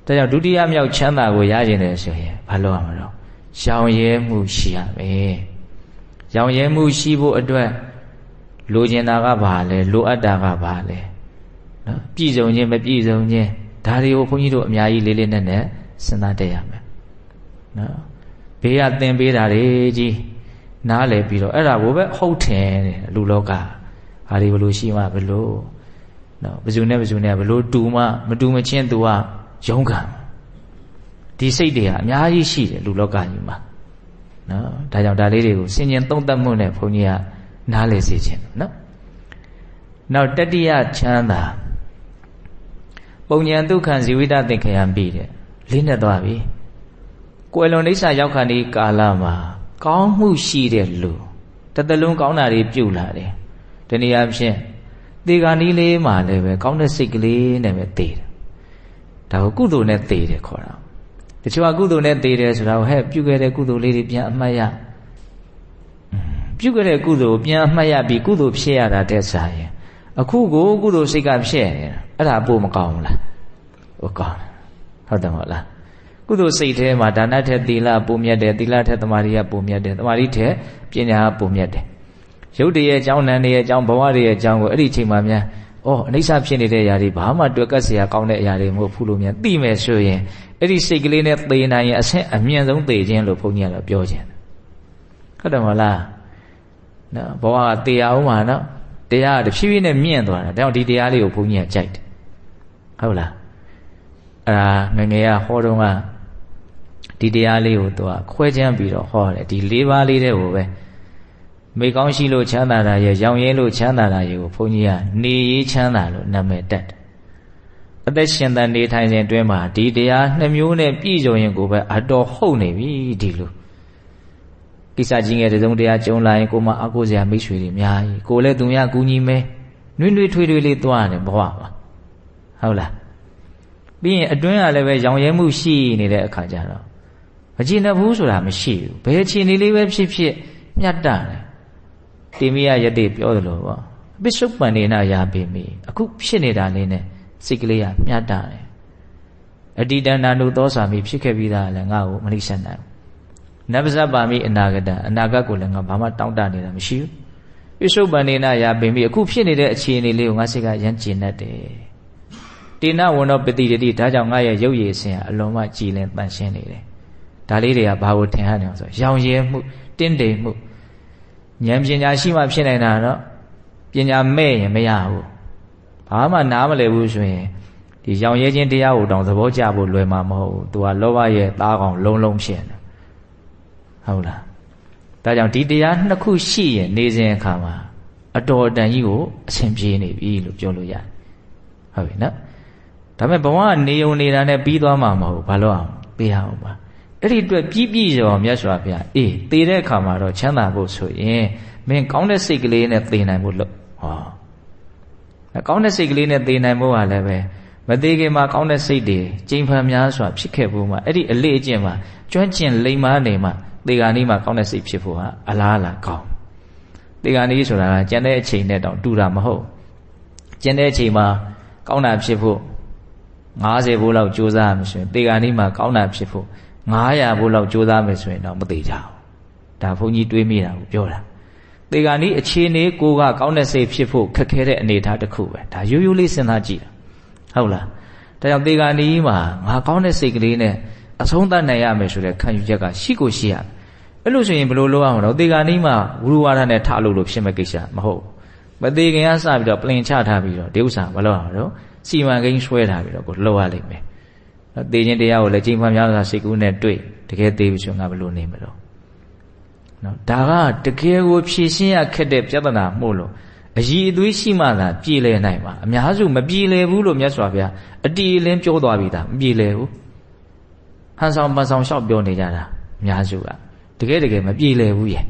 ဒါကြောင့်ဒုတိယမြောက်ချမ်းသာကိုရကျင်တယ်ဆိုရင်ဘာလုပ်ရမလဲရောင်ရဲမှုရှိရမယ်ရောင်ရဲမှုရှိဖို့အတွက်လိုချင်တာကဘာလဲလိုအပ်တာကဘာလဲနော်ပြည့်စုံခြင်းမပြည့်စုံခြင်းဒါတွေကိုဘုန်းကြီးတို့အများကြီးလေးလေးနက်နက်စဉ်းစားတတ်ရမယ်နော်ဘေးကသင်ပေးတာတွေကြီးနားလည်ပြီးတော့အဲ့ဒါကိုပဲဟုတ်တယ်လူလောကဟာဒီဘလို့ရှိမှဘလို့နော်ဘယ်သူနဲ့ဘယ်လို့တူမှမတူမချင်းသူကရုန်းကန်ဒီစိတ်တွေကအများကြီးရှိတယ်လူလောကကြီးမှာနော်ဒါကြောင့်ဒါလေးတွေကိုဆင်ញင်သုံးသပ်မှုနဲ့ဘုန်းကြီးကနားလည်စေခြင်းနော်နောက်တတိယချမ်းသာပုံညာဒုက္ခဇီဝိတသင်္ခယံပြီးတဲ့လေးနဲ့သွားပြီကိုယ်လုံးအိဋ္ဌာရောက်ခါဒီကာလမှာကောင်းမှုရှိတဲ့လူတစ်သလုံးကောင်းတာတွေပြုလာတယ်ဒီနေရာဖြင့်သေဂာနီးလေးမှာလည်းပဲကောင်းတဲ့စိတ်ကလေးနဲ့ပဲသေတယ်ဒါကိုကုသိုလ်နဲ့သေတယ်ခေါ်တာတချို့ကကုသိုလ်နဲ့သေတယ်ဆိုတာကိုဟဲ့ပြုခဲ့တဲ့ကုသိုလ်လေးတွေပြန်အမှတ်ရပြုခဲ့တဲ့ကုသိုလ်ပြန်အမှတ်ရပြီးကုသိုလ်ဖြစ်ရတာတဲ့စားရင်အခုကိုကုသိုလ်စိတ်ကဖြစ်နေတာအဲ့ဒါပို့မကောင်းဘူးလားဟုတ်ကောင်းဟုတ်တယ်မဟုတ်လားကုသိုလ်စိတ်ထဲမှာဒါနထက်သီလပုံမြတ်တယ်သီလထက်သမာဓိကပုံမြတ်တယ်သမာဓိထက်ပညာကပုံမြတ်တယ်ရုပ်တည်းရဲ့အကြောင်းနာမ်ရဲ့အကြောင်းဘဝရဲ့အကြောင်းကိုအဲ့ဒီအချိန်မှာများအနိစ္စဖြစ်နေတဲ့အရာတွေဘာမှတွေ့ကပ်เสียကောင်းတဲ့အရာတွေမဟုတ်ဘူးလို့များသိမယ်ဆိုရင်အဲ့ဒီစိတ်ကလေးနဲ့သေနိုင်ရင်အဆင့်အမြင့်ဆုံးသေခြင်းလို့ဘုန်းကြီးကတော့ပြောခြင်းဟုတ်တယ်မဟုတ်လားနော်ဘဝကသေအောင်မှာနော်တရားကတဖြည်းဖြည်းနဲ့မြင့်သွားတာဒါကြောင့်ဒီတရားလေးကိုဘုန်းကြီးကကြိုက်တယ်ဟုတ်လားအဲ့ဒါငငယ်ကဟောတော့ကဒီတရားလေးကိုသူကခွဲခြမ်းပြီးတော့ဟောတယ်ဒီ၄ပါးလေးတဲ့ကိုပဲမေကောင်းရှိလို့ချမ်းသာတာရဲ့ရောင်ရဲလို့ချမ်းသာတာရဲ့ကိုဘုန်းကြီးကနေရေးချမ်းသာလို့နာမည်တက်တယ်အသက်ရှင်သန်နေထိုင်စဉ်အတွင်းမှာဒီတရားနှစ်မျိုးနဲ့ပြည့်စုံရင်ကိုပဲအတော်ဟုတ်နေပြီဒီလိုကိစ္စကြီးငယ်တစုံတရားကြုံလာရင်ကိုမအကိုစရာမိတ်ဆွေတွေအများကြီးကိုလည်းသူများကူညီမဲနှွေးနှွေးထွေးထွေးလေးသွားတယ်ဘဝမှာဟုတ်လားပြီးရင်အတွင်းကလည်းပဲရောင်ရဲမှုရှိနေတဲ့အခါကျတော့မကြည်နပ်ဘူးဆိုတာမရှိဘူးဘယ်အခြေအနေလေးပဲဖြစ်ဖြစ်မြတ်တာတယ်တိမိယယတိပြောသလိုပေါ့ပစ္စုပန်နေနာယာပေမိအခုဖြစ်နေတာလေးနဲ့ စိတ်ကလေးကမြတ်တာတယ်အတ္တိတနာနုသောစာမိဖြစ်ခဲ့ပြီးသားလည်းငါ့ကိုမနှိမ့်ဆက်နိုင်ဘူးနဗ္ဗဇပါမိအနာဂတအနာဂတ်ကိုလည်းငါဘာမှတောင်းတနေတာမရှိဘူးပိစုပ္ပန္နေနရာပင်ပြီးအခုဖြစ်နေတဲ့အခြေအနေလေးကိုငါစိတ်ကရမ်းကျင်တတ်တယ်တေနဝန္နောပတိတတိဒါကြောင့်ငါရဲ့ရုပ်ရည်အစဉ်ကအလုံးမကြည်လင်တန်ရှင်းနေတယ်ဒါလေးတွေကဘာကိုထင်ဟနေအောင်ဆိုရောင်ရဲမှုတင်းတိမ်မှုဉာဏ်ပညာရှိမှဖြစ်နိုင်တာတော့ပညာမဲ့ရင်မရဘူးဘာမှနားမလည်ဘူးဆိုရင်ဒီရောင်ရဲခြင်းတရားကိုတောင်သဘောကျဖို့လွယ်မှာမဟုတ်ဘူးသူကလောဘရဲ့သားကောင်လုံးလုံးဖြစ်နေဟုတ်လားဒါကြောင့်ဒီတရားနှစ်ခုရှိရင်နေစဉ်အခါမှာအတော်အတန်ကြီးကိုအဆင်ပြေနေပြီလို့ပြောလို့ရတယ်ဟုတ်ပြီနော်ဒါပေမဲ့ဘဝကနေုံနေတာနဲ့ပြီးသွားမှာမဟုတ်ဘူးဘာလို့အောင်ပေးရအောင်ပါအဲ့ဒီအတွက်ပြည့်ပြည့်ရောမြတ်စွာဘုရားအေးသေတဲ့အခါမှာတော့ချမ်းသာဖို့ဆိုရင်မင်းကောင်းတဲ့စိတ်ကလေးနဲ့သေနိုင်ဖို့လို့ဟောကောင်းတဲ့စိတ်ကလေးနဲ့သေနိုင်ဖို့ကလည်းပဲမသေးခင်မှာကောင်းတဲ့စိတ်တွေကျိန်ဖန်များစွာဖြစ်ခဲ့ဖို့မှာအဲ့ဒီအလေးအကျင့်မှာကျွမ်းကျင်လိမ္မာနေမှာသေဂာနီးမှာကောင်းတဲ့စိတ်ဖြစ်ဖို့ဟာအလားအလာကောင်းသေဂာနီးဆိုတာကကျန်တဲ့အချိန်နဲ့တောင်တူတာမဟုတ်ကျန်တဲ့အချိန်မှာကောင်းတာဖြစ်ဖို့90ဘိုးလောက်ကြိုးစားရမယ်ဆိုရင်သေဂာနီးမှာကောင်းတာဖြစ်ဖို့900ဘိုးလောက်ကြိုးစားမယ်ဆိုရင်တော့မသေးကြဘူးဒါဘုန်းကြီးတွေးမိတာကိုပြောတာသေဂာနီးအခြေအနေကိုကကောင်းတဲ့စိတ်ဖြစ်ဖို့ခက်ခဲတဲ့အနေအထားတစ်ခုပဲဒါရိုးရိုးလေးစဉ်းစားကြည့်တာဟုတ်လားဒါကြောင့်သေဂာနီးမှာငါကောင်းတဲ့စိတ်ကလေးနဲ့အဆုံးသတ်နိုင်ရမယ်ဆိုတဲ့ခံယူချက်ကရှိကိုရှိရအဲ့လိုဆိုရင်ဘယ်လိုလုပ်ရမလဲသေဂာနီးမှာဝိရဝါဒနဲ့ထလို့ဖြစ်မဲ့ကိစ္စမဟုတ်မသေးခင်ကစပြီးတော့ပလင်ချထားပြီးတော့ဒီဥစ္စာမလုပ်အောင်တော့စီမံကိန်းဆွဲထားပြီးတော့ကိုလှုပ်ရလိမ့်မယ်သေခြင်းတရားကိုလည်းကျင့်ဖန်များစွာစိတ်ကူးနဲ့တွေ့တကယ်သေးပြီဆိုငါဘယ်လိုနေမလို့နော်ဒါကတကယ်ကိုဖြေရှင်းရခက်တဲ့ပြဿနာမှုလို့အည်အသွေးရှိမှသာပြည်လည်နိုင်မှာအများစုမပြည်လည်ဘူးလို့မြတ်စွာဘုရားအတီအလင်းပြောသွားပြီဒါမပြည်လည်ဘူးဟန်ဆောင်ပန်ဆောင်လျှောက်ပြောနေကြတာအများစုကတကယ်မပြည်လည်ဘူးရဲ့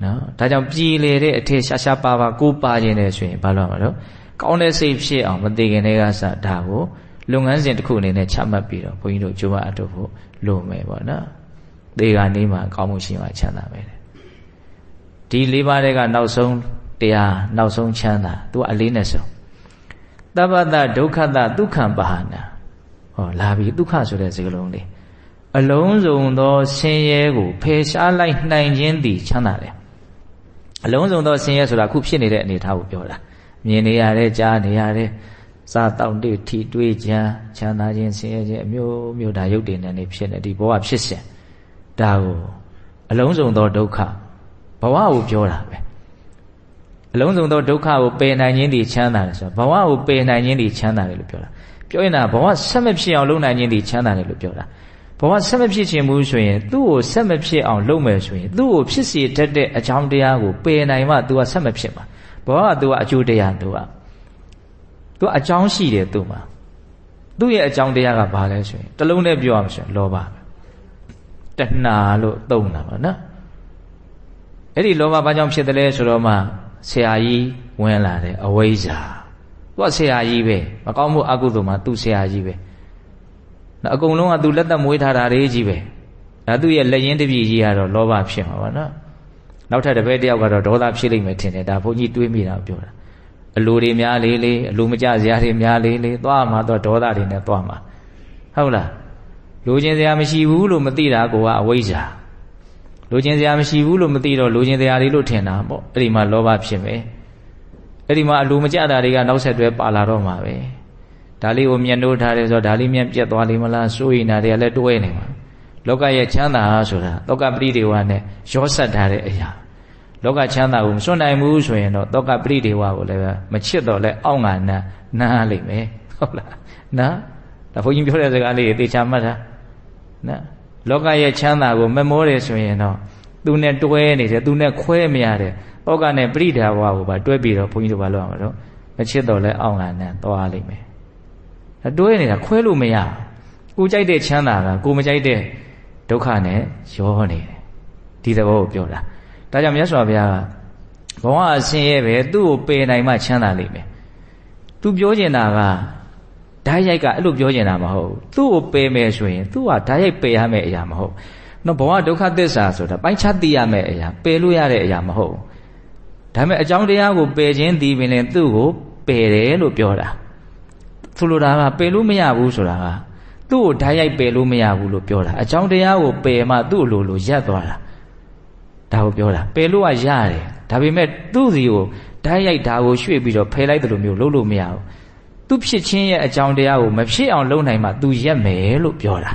နော်ဒါကြောင့်ပြည်လည်တဲ့အထက်ရှားပါကိုပါခြင်းနဲ့ဆိုရင်ဘာလို့ရမလဲကောင်းတဲ့စိတ်ဖြစ်အောင်မသေးခင်တည်းကစဒါကိုလုပ်ငန်းစဉ်တစ်ခုအနေနဲ့ချမှတ်ပြီးတော့ဘုန်းကြီးတို့ကြိုးပမ်းအထောက်ဖို့လိုမယ်ပေါ့နော်သေဂာနေမှာကောင်းမှုရှိမှချမ်းသာမယ်ဒီ၄ပါးတွေကနောက်ဆုံးတရားနောက်ဆုံးချမ်းသာသူကအလေးနဲ့ဆုံးသဗ္ဗတဒုက္ခတဒုက္ခံပဟာနာဟောလာပြီဒုက္ခဆိုတဲ့စကားလုံးလေးအလုံးစုံသောဆင်းရဲကိုဖယ်ရှားလိုက်နိုင်ခြင်းသည်ချမ်းသာတယ်အလုံးစုံသောဆင်းရဲဆိုတာခုဖြစ်နေတဲ့အနေအထားကိုပြောတာမြင်နေရတယ်ကြားနေရတယ်စားတောင့်တထီတွေးကြံချမ်းသာခြင်းဆင်းရဲခြင်းအမျိုးမျိုးဒါရုပ်တည်နေနေဖြစ်နေဒီဘဝဖြစ်စဉ်ဒါကိုအလုံးစုံသောဒုက္ခဘဝကိုပြောတာပဲအလုံးစုံသောဒုက္ခကိုပယ်နိုင်ခြင်းသည်ချမ်းသာတယ်ဆိုတော့ဘဝကိုပယ်နိုင်ခြင်းသည်ချမ်းသာတယ်လို့ပြောတာပြောရင်ဒါဘဝဆက်မဖြစ်အောင်လုပ်နိုင်ခြင်းသည်ချမ်းသာတယ်လို့ပြောတာဘဝဆက်မဖြစ်ခြင်းဘူးဆိုရင်သူ့ကိုဆက်မဖြစ်အောင်လုပ်မယ်ဆိုရင်သူ့ကိုဖြစ်စေတတ်တဲ့အကြောင်းတရားကိုပယ်နိုင်မှ तू ကဆက်မဖြစ်မှာဘဝက तू ကအကျိုးတရား तू အကြောင်းရှိတယ်သူ့မှာသူ့ရဲ့အကြောင်းတရားကဘာလဲဆိုရင်တလုံးနဲ့ပြောရမှာဆိုရင်လောဘတဏှာလို့သုံးတာပါနော်အဲ့ဒီလောဘဘာကြောင့်ဖြစ်တယ်လဲဆိုတော့မှဆရာကြီးဝင်လာတယ်အဝိဇ္ဇာသူကဆရာကြီးပဲမကောင်းမှုအကုသိုလ်မှာသူဆရာကြီးပဲနော်အကုန်လုံးကသူလက်သက်မွေးထားတာလေးကြီးပဲဒါသူ့ရဲ့လက်ရင်းတစ်ပြည့်ကြီးကတော့လောဘဖြစ်မှာပါနော်နောက်ထပ်တစ်ပည့်တယောက်ကတော့ဒေါသဖြစ်လိမ့်မယ်ထင်တယ်ဒါဘုန်းကြီးတွေးမိတာပြောတာအလိုတွေများလေးလေးအလိုမကျစရာတွေများလေးလေးသွားမှာတော့ဒေါသတွေနဲ့သွားမှာဟုတ်လားလိုချင်စရာမရှိဘူးလို့မသိတာကိုကအဝိဇ္ဇာလိုချင်စရာမရှိဘူးလို့မသိတော့လိုချင်စရာတွေလို့ထင်တာပေါ့အဲ့ဒီမှာလောဘဖြစ်မယ်အဲ့ဒီမှာအလိုမကျတာတွေကနောက်ဆက်တွဲပါလာတော့မှာပဲဒါလေးကိုမျက်နှိုးထားတယ်ဆိုတော့ဒါလေးမျက်ပြတ်သွားလိမ့်မလားစိုးရိမ်တာတွေကလည်းတွဲနေမှာလောကရဲ့ချမ်းသာဆိုတာလောကပရိဒေဝနဲ့ရောဆက်ထားတဲ့အရာလောကချမ်းသာကိုမစွန့်နိုင်ဘူးဆိုရင်တော့လောကပရိဒေဝကိုလည်းမချစ်တော့လဲအောင့်ငါနားလိမ့်မယ်ဟုတ်လားနော်ဒါဘုန်းကြီးပြောတဲ့စကားလေးသေချာမှတ်တာနော်လောကရဲ့ချမ်းသာကိုမမောတယ်ဆိုရင်တော့သူနဲ့တွဲနေတယ်သူနဲ့ခွဲမရတဲ့လောကနဲ့ပရိဒေဝကိုပါတွဲပြီးတော့ဘုန်းကြီးတို့ဘာလုပ်ရမှာတော့မချစ်တော့လဲအောင့်ငါနာသွားလိမ့်မယ်တွဲနေတာခွဲလို့မရကိုကြိုက်တဲ့ချမ်းသာကကိုမကြိုက်တဲ့ဒုက္ခနဲ့ရောနေတယ်ဒီသဘောကိုပြောတာဒါကြောင့်မြတ်စွာဘုရားကဘဝအဆင်းရဲပဲသူ့ကိုပယ်နိုင်မှချမ်းသာလိမ့်မယ်သူပြောကျင်တာကဓာတ်ရိုက်ကအဲ့လိုပြောကျင်တာမဟုတ်သူ့ကိုပယ်မယ်ဆိုရင်သူ့ဟာဓာတ်ရိုက်ပယ်ရမယ့်အရာမဟုတ်နော်ဘဝဒုက္ခသစ္စာဆိုတာပိုင်းခြားသိရမယ့်အရာပယ်လို့ရတဲ့အရာမဟုတ်ဒါပေမဲ့အကြောင်းတရားကိုပယ်ခြင်းဒီပင်လည်းသူ့ကိုပယ်တယ်လို့ပြောတာ ဆိုလိုတာကပယ်လို့မရဘူးဆိုတာကသူ့ကိုဓာတ်ရိုက်ပယ်လို့မရဘူးလို့ပြောတာအကြောင်းတရားကိုပယ်မှသူ့လိုရပ်သွားတာဒါကိုပြောတာပယ်လို့ကရတယ်ဒါပေမဲ့သူ့စီကိုဓာတ်ရိုက်ဒါကိုရွှေ့ပြီးတော့ဖယ်လိုက်တယ်လို့မျိုးလုပ်လို့မရဘူးသူဖြစ်ချင်းရဲ့အကြောင်းတရားကိုမဖြစ်အောင်လုပ်နိုင်မှသူရက်မယ်လို့ပြောတာ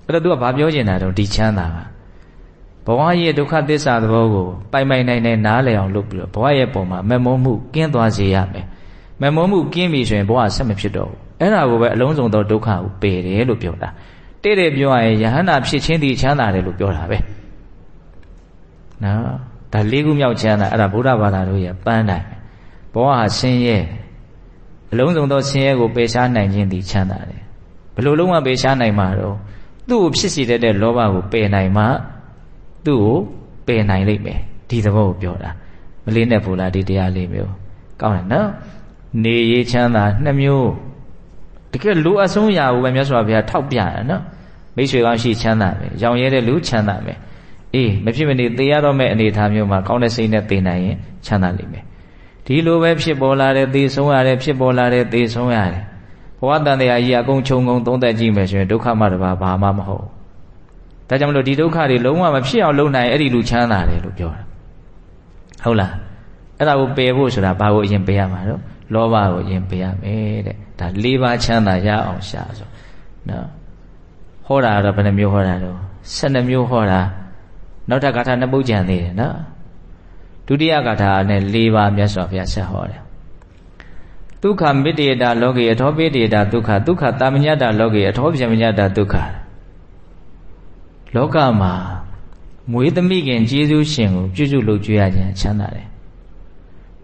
အဲ့တော့သူကဘာပြောချင်တာတော့ဒီချမ်းသာကဘဝရဲ့ဒုက္ခသစ္စာသဘောကိုပိုင်နိုင်နားလည်အောင်လုပ်ပြီးတော့ဘဝရဲ့ပုံမှာမမုန်းမှုကင်းသွားစေရမယ်မမုန်းမှုကင်းပြီဆိုရင်ဘဝဆက်မဖြစ်တော့ဘူးအဲ့ဒါကိုပဲအလုံးစုံသောဒုက္ခကိုပယ်တယ်လို့ပြောတာတဲ့ပြောရရင်ယဟန္တာဖြစ်ချင်းဒီချမ်းသာတယ်လို့ပြောတာပဲနော်ဒါ၄ခုမြောက်ချမ်းသာအဲ့ဒါဗုဒ္ဓဘာသာတို့ရဲ့ပန်းတိုင်ဘဝဟာဆင်းရဲအလုံးစုံသောဆင်းရဲကိုပယ်ရှားနိုင်ခြင်းဒီချမ်းသာတယ်ဘယ်လိုလုံးဝပယ်ရှားနိုင်မှာတော့သူ့ကိုဖြစ်စေတတ်တဲ့လောဘကိုပယ်နိုင်မှသူ့ကိုပယ်နိုင်လိမ့်မယ်ဒီသဘောကိုပြောတာမလေးနဲ့ဘူးလားဒီတရားလေးမျိုးကောင်းတယ်နော်နေရေးချမ်းသာနှစ်မျိုးတကယ်လိုအပ်ဆုံးရာကိုပဲမြတ်စွာဘုရားထောက်ပြတယ်နော်မိတ်ဆွေကောင်းရှိချမ်းသာမယ်ရောင်ရဲတဲ့လူချမ်းသာမယ်အေးမဖြစ်မနေသေရတော့မယ့်အနေအထားမျိုးမှာကောင်းတဲ့စိတ်နဲ့သေနိုင်ရင်ချမ်းသာလိမ့်မယ်ဒီလိုပဲဖြစ်ပေါ်လာတဲ့သေဆုံးရတယ်ဖြစ်ပေါ်လာတဲ့သေဆုံးရတယ်ဘဝတန်တရားကြီးအကုန်ခြုံငုံသုံးသက်ကြည့်မယ်ဆိုရင်ဒုက္ခမှတပါးဘာမှမဟုတ်ဒါကြောင့်မလို့ဒီဒုက္ခတွေလုံးဝမဖြစ်အောင်လုပ်နိုင်အဲ့ဒီလူချမ်းသာတယ်လို့ပြောတာဟုတ်လားအဲ့ဒါကိုပယ်ဖို့ဆိုတာဘာကိုအရင်ပယ်ရမှာတော့လောဘကိုအရင်ပယ်ရမယ်တဲ့ဒါ၄ပါးချမ်းသာရအောင်ရှာဆိုနော်ဟောတာတော့ဘယ်နှမျိုးဟောတာတော့12မျိုးဟောတာနောက်ထပ်ဂါထာ2ပုဒ်ကြံသေးတယ်နော်ဒုတိယဂါထာနဲ့၄ပါးမြတ်စွာဘုရားဆက်ဟောတယ်ဒုက္ခမိတ္တေတာလောကေအထောပိတ္တေတာဒုက္ခဒုက္ခတာမညတလောကေအထောပြမညတဒုက္ခလောကမှာမွေးသမိခင်ကျေးဇူးရှင်ကိုပြုစုလုပ်ကြွရခြင်းချမ်းသာတယ်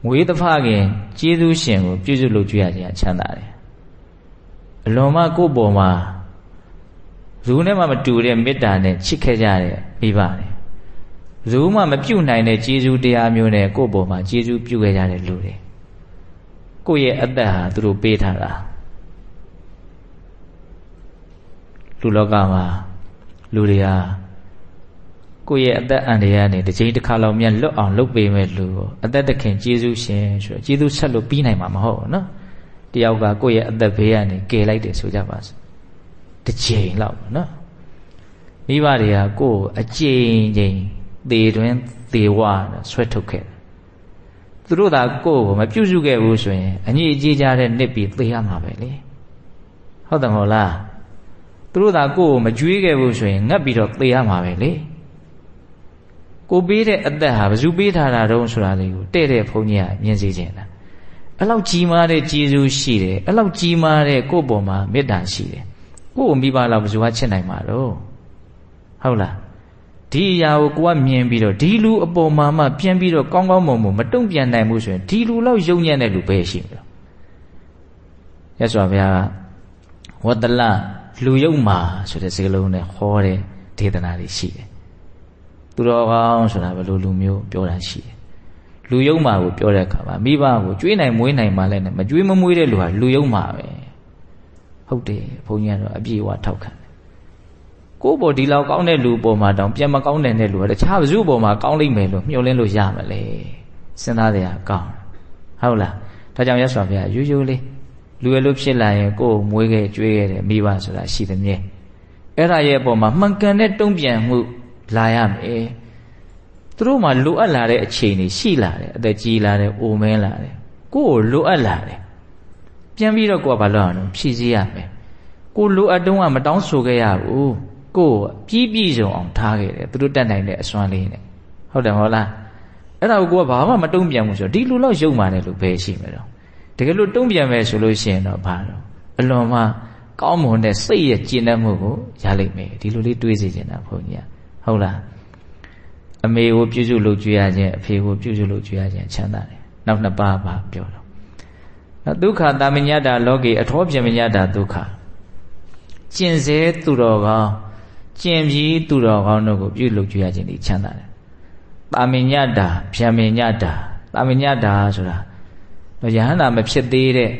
မွေးသဖခင်ကျေးဇူးရှင်ကိုပြုစုလုပ်ကြွရခြင်းချမ်းသာတယ်အလွန်မှကိုယ့်ပေါ်မှာဇူးနဲ့မှမတူတဲ့မေတ္တာနဲ့ချစ်ခဲ့ကြတဲ့မိဘတွေဇူးမှမပြုတ်နိုင်တဲ့ကျေးဇူးတရားမျိုးနဲ့ကိုယ့်ပေါ်မှာကျေးဇူးပြုခဲ့ကြတဲ့လူတွေကိုယ့်ရဲ့အသက်ဟာသူတို့ပေးထားတာလူလောကမှာလူတွေဟာကိုယ့်ရဲ့အသက်အန္တရာယ်နဲ့တစ်ချိန်တစ်ခါလောက်မြတ်လွတ်အောင်လုပ်ပေးမဲ့လူကိုအသက်တခင်ကျေးဇူးရှင်ဆိုတော့ကျေးဇူးဆက်လို့ပြီးနိုင်မှာမဟုတ်ဘူးနော်တယောက်ကကိုယ့်ရဲ့အသက်ဘေးကနေကယ်လိုက်တယ်ဆိုကြပါစို့တစ်ချိန်လောက်နော်မိဘတွေကကိုယ့်အကျဉ်းချင်းသေတွင်သေဝဆွဲထုတ်ခဲ့သူတို့သာကိုယ့်ကိုမပြုစုခဲ့ဘူးဆိုရင်အညစ်အကြေးကြတဲ့နစ်ပြီးသေရမှာပဲလေဟုတ်တယ်မဟုတ်လားသူတို့သာကိုယ့်ကိုမကြွေးခဲ့ဘူးဆိုရင်ငတ်ပြီးတော့သေရမှာပဲလေကိုပေးတဲ့အသက်ဟာဘယ်သူပေးထားတာတုံးဆိုတာလေးကိုတဲ့တဲ့ဘုန်းကြီးကမြင်စေချင်တာအဲ့လောက်ကြီးမားတဲ့ကျေးဇူးရှိတယ်အဲ့လောက်ကြီးမားတဲ့ကိုယ့်ပေါ်မှာမေတ္တာရှိတယ်ကိုယ့်ကိုမိဘလောက်ဘယ်သူကချစ်နိုင်မှာတော့ဟုတ်လားဒီအရာကိုကိုကမြင်ပြီးတော့ဒီလူအပေါ်မှာမှပြန်ပြီးတော့ကောင်းကောင်းမွန်မွန်မတုံ့ပြန်နိုင်မှုဆိုရင်ဒီလူလောက်ယုံညံ့တဲ့လူပဲရှိမှာရသော်ဗျာဝတ္တလလူယုံမာဆိုတဲ့စကားလုံးနဲ့ဟောတဲ့ဒေသနာတွေရှိတယ်သူတော်ကောင်းဆိုတာဘယ်လိုလူမျိုးပြောတာရှိတယ်လူယုံမာကိုပြောတဲ့အခါမှာမိဘကိုကျွေးနိုင်မွေးနိုင်မှလည်းမကျွေးမမွေးတဲ့လူဟာလူယုံမာပဲဟုတ်တယ်ဘုန်းကြီးကတော့အပြည့်အဝထောက်ခံတယ်ကိုယ့်ဘော်ဒီလောက်ကောင်းတဲ့လူပေါ်မှာတောင်ပြန်မကောင်းတဲ့လူကတခြားဘယ်သူ့ပေါ်မှာကောင်းလိမ့်မယ်လို့မျှော်လင့်လို့ရမလဲစဉ်းစားတယ်ကောင်းဟုတ်လားဒါကြောင့်ရသော်ဗျာရိုးရိုးလေးလူရလို့ဖြစ်လာရင်ကိုယ်မွေးခဲ့ကျွေးခဲ့တယ်မိဘဆိုတာရှိသမျှအဲ့ဒါရဲ့အပေါ်မှာမှန်ကန်တဲ့တုံ့ပြန်မှုလာရမယ်သူတို့မှလိုအပ်လာတဲ့အခြေအနေရှိလာတယ်အသက်ကြီးလာတယ်အိုမင်းလာတယ်ကိုယ်ကိုလိုအပ်လာတယ်ပြန်ပြီးတော့ကိုယ်ကဘာလုပ်အောင်ဖြည့်ဆည်းရမယ်ကိုလိုအပ်တုန်းကမတောင်းဆိုခဲ့ရဘူးကိုယ်ပြည့်စုံအောင်ထားခဲ့တယ်သူတို့တတ်နိုင်တဲ့အစွမ်းလေးနဲ့ဟုတ်တယ်မဟုတ်လားအဲ့ဒါကိုကဘာမှမတုံ့ပြန်ဘူးဆိုတော့ဒီလူလောက်ယုံပါတယ်လို့ပဲရှိမယ်တော့တကယ်လို့တုံ့ပြန်မယ်ဆိုလို့ရှိရင်တော့ဘာတော့အလွန်မှကောင်းမွန်တဲ့စိတ်ရဲ့ကျင့်တတ်မှုကိုရလိမ့်မယ်ဒီလိုလေးတွေးစီနေတာဘုန်းကြီးဟုတ်လားအမေကိုပြုစုလုပ်ကြွရခြင်းအဖေကိုပြုစုလုပ်ကြွရခြင်းချမ်းသာတယ်နောက်နှစ်ပါးပါပြောတော့ဒုက္ခတာမညတာလောကေအထောပြမညတာဒုက္ခကျင့်စေသူတော်ကောင်းကျင့်ပြီးသူတော်ကောင်းတို့ကိုပြုလုပ်ကြွရခြင်းဒီချမ်းသာတယ်တာမညတာဗျမညတာတာမညတာဆိုတာယဟန္တာမဖြစ်သေးတဲ့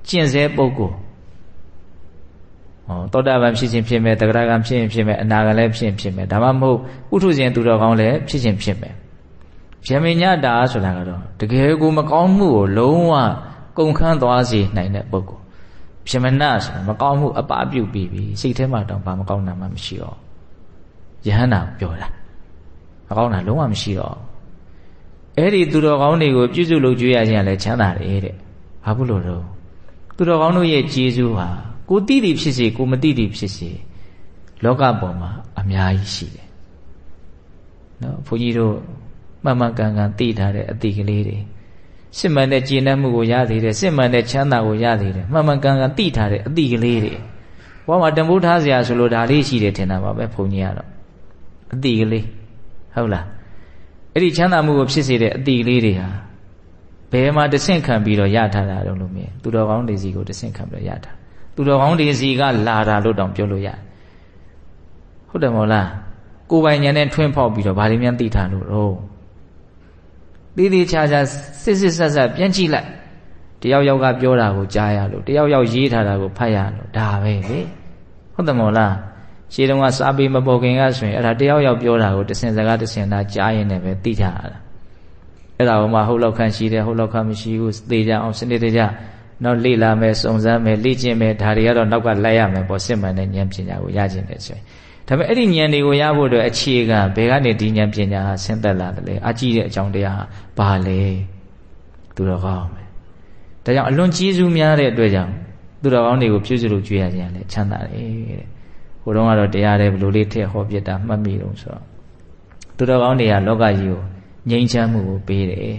ကျင့်စေပုဂ္ဂိုလ်သောတာပန်ဖြစ်ခြင်းဖြစ်မယ်တဂရဂံဖြစ်ရင်ဖြစ်မယ်အနာဂံလည်းဖြစ်မယ်ဒါမှမဟုတ်ဥထုဇဉ်သူတော်ကောင်းလည်းဖြစ်ခြင်းဖြစ်မယ်ဗျမညတာဆိုတာကတော့တကယ်ကိုမကောင်းမှုကိုလုံးဝကုန်ခန်းသွားစေနိုင်တဲ့ပုဂ္ဂိုလ် ဖြစ်မနာဆိုမကောင်းမှုအပအပြုတ်ပြီးပြီစိတ်ထဲမှာတောင်ဘာမကောင်းတာမှမရှိတော့ယဟန္တာပြောတာမကောင်းတာလုံးဝမရှိတော့အဲ့ဒီသူတော်ကောင်းတွေကိုပြုစုလုပ်ကြွေးရခြင်းလည်းချမ်းသာတယ်တဲ့ဘာဖြစ်လို့တော့သူတော်ကောင်းတို့ရဲ့ကျေးဇူးဟာကိုသိသည်ဖြစ်စေကိုမသိသည်ဖြစ်စေလောကပေါ်မှာအများကြီးရှိတယ်နော်ဘုန်းကြီးတို့မှန်မှန်ကန်ကန်သိထားတဲ့အတိကလေးတွေစစ်မှန်တဲ့ကျေနပ်မှုကိုရသေးတယ်စစ်မှန်တဲ့ချမ်းသာကိုရသေးတယ်မှန်မှန်ကန်ကန်သိထားတဲ့အတိကလေးတွေဘောမှာတန်ဖိုးထားစရာဆိုလို့ဒါလေးရှိတယ်ထင်တာပါပဲဘုန်းကြီးကတော့အတိကလေးဟုတ်လားအဲ့ဒီချမ်းသာမှုကိုဖြစ်စေတဲ့အတိကလေးတွေဟာဘယ်မှာတဆင့်ခံပြီးတော့ရထားတာတော့လို့မြင်သူတော်ကောင်းတွေစီကိုတဆင့်ခံပြီးတော့ရထားသူတော်ကောင်းတွေစီကလာတာလို့တောင်ပြောလို့ရတယ်ဟုတ်တယ်မို့လားကိုယ်ပိုင်ဉာဏ်နဲ့ထွင်းဖောက်ပြီးတော့ဗာလိမြန်သိထားလို့တော့သေးသေးချာချာစစ်စစ်ဆက်ဆက်ပြန်ကြည့်လိုက်တယောက်ယောက်ကပြောတာကိုကြားရလို့တယောက်ယောက်ရေးထားတာကိုဖတ်ရလို့ဒါပဲလေဟုတ်တယ်မို့လားရှင်းတုန်းကစာပေမပေါ်ခင်ကဆိုရင်အဲ့ဒါတယောက်ယောက်ပြောတာကိုတစင်စကားတစင်သားကြားရင်လည်းပဲသိကြရတာအဲ့ဒါကမှဟုတ်လောက်ခန့်ရှိတယ်ဟုတ်လောက်ခန့်မရှိဘူးသိကြအောင်စနစ်တကျနောက်လေ့လာမယ်စုံစမ်းမယ်လေ့ကျင့်မယ်ဒါတွေကတော့နောက်ကလိုက်ရမယ်ပေါ့စစ်မှန်တဲ့ဉာဏ်ပညာကိုရခြင်းတယ်ဆိုရင်ဒါပေမဲ့အဲ့ဒီဉာဏ်တွေကိုရဖို့အတွက်အခြေခံဘယ်ကနေဒီဉာဏ်ပညာဟာဆင်းသက်လာတယ်လဲအကြည့်တဲ့အကြောင်းတရားဘာလဲသူတော်ကောင်းမယ်ဒါကြောင့်အလွန်ကြီးစုများတဲ့အတွက်ကြောင့်သူတော်ကောင်းတွေကိုပြုစုလို့ကြွေးရခြင်းလဲချမ်းသာတယ်တဲ့ဟိုတုန်းကတော့တရားတယ်ဘလို့လေးထည့်ဟောပြတာမှတ်မိတော့ဆိုတော့သူတော်ကောင်းတွေကလောကကြီးကိုငြိမ်းချမ်းမှုကိုပေးတယ်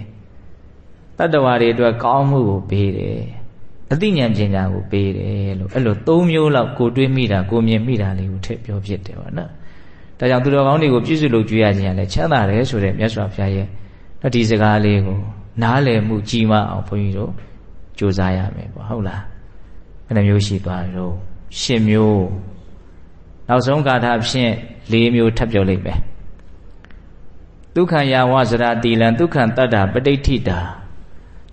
တတ္တဝါတွေအတွက်ကောင်းမှုကိုပေးတယ်အသိဉာဏ်ပညာကိုပေးတယ်လို့အဲ့လို၃မျိုးလောက်ကိုတွေးမိတာကိုမြင်မိတာလေးကိုထည့်ပြောဖြစ်တယ်ပေါ့နော်ဒါကြောင့်သူတော်ကောင်းတွေကိုပြုစုလုပ်ကြွေးရခြင်းလည်းချမ်းသာတယ်ဆိုတဲ့မြတ်စွာဘုရားရဲ့ဒီစကားလေးကိုနားလည်မှုကြီးမားအောင်ဘုန်းကြီးတို့ကြိုးစားရမယ်ပေါ့ဟုတ်လားဘယ်နှမျိုးရှိသွားတော့၈မျိုးနောက်ဆုံးဂါထာဖြင့်၄မျိုးထပ်ပြောလိုက်မယ်ဒုက္ခယာဝဇရာတိလံဒုက္ခတတ္တာပဋိဋ္ဌိတာ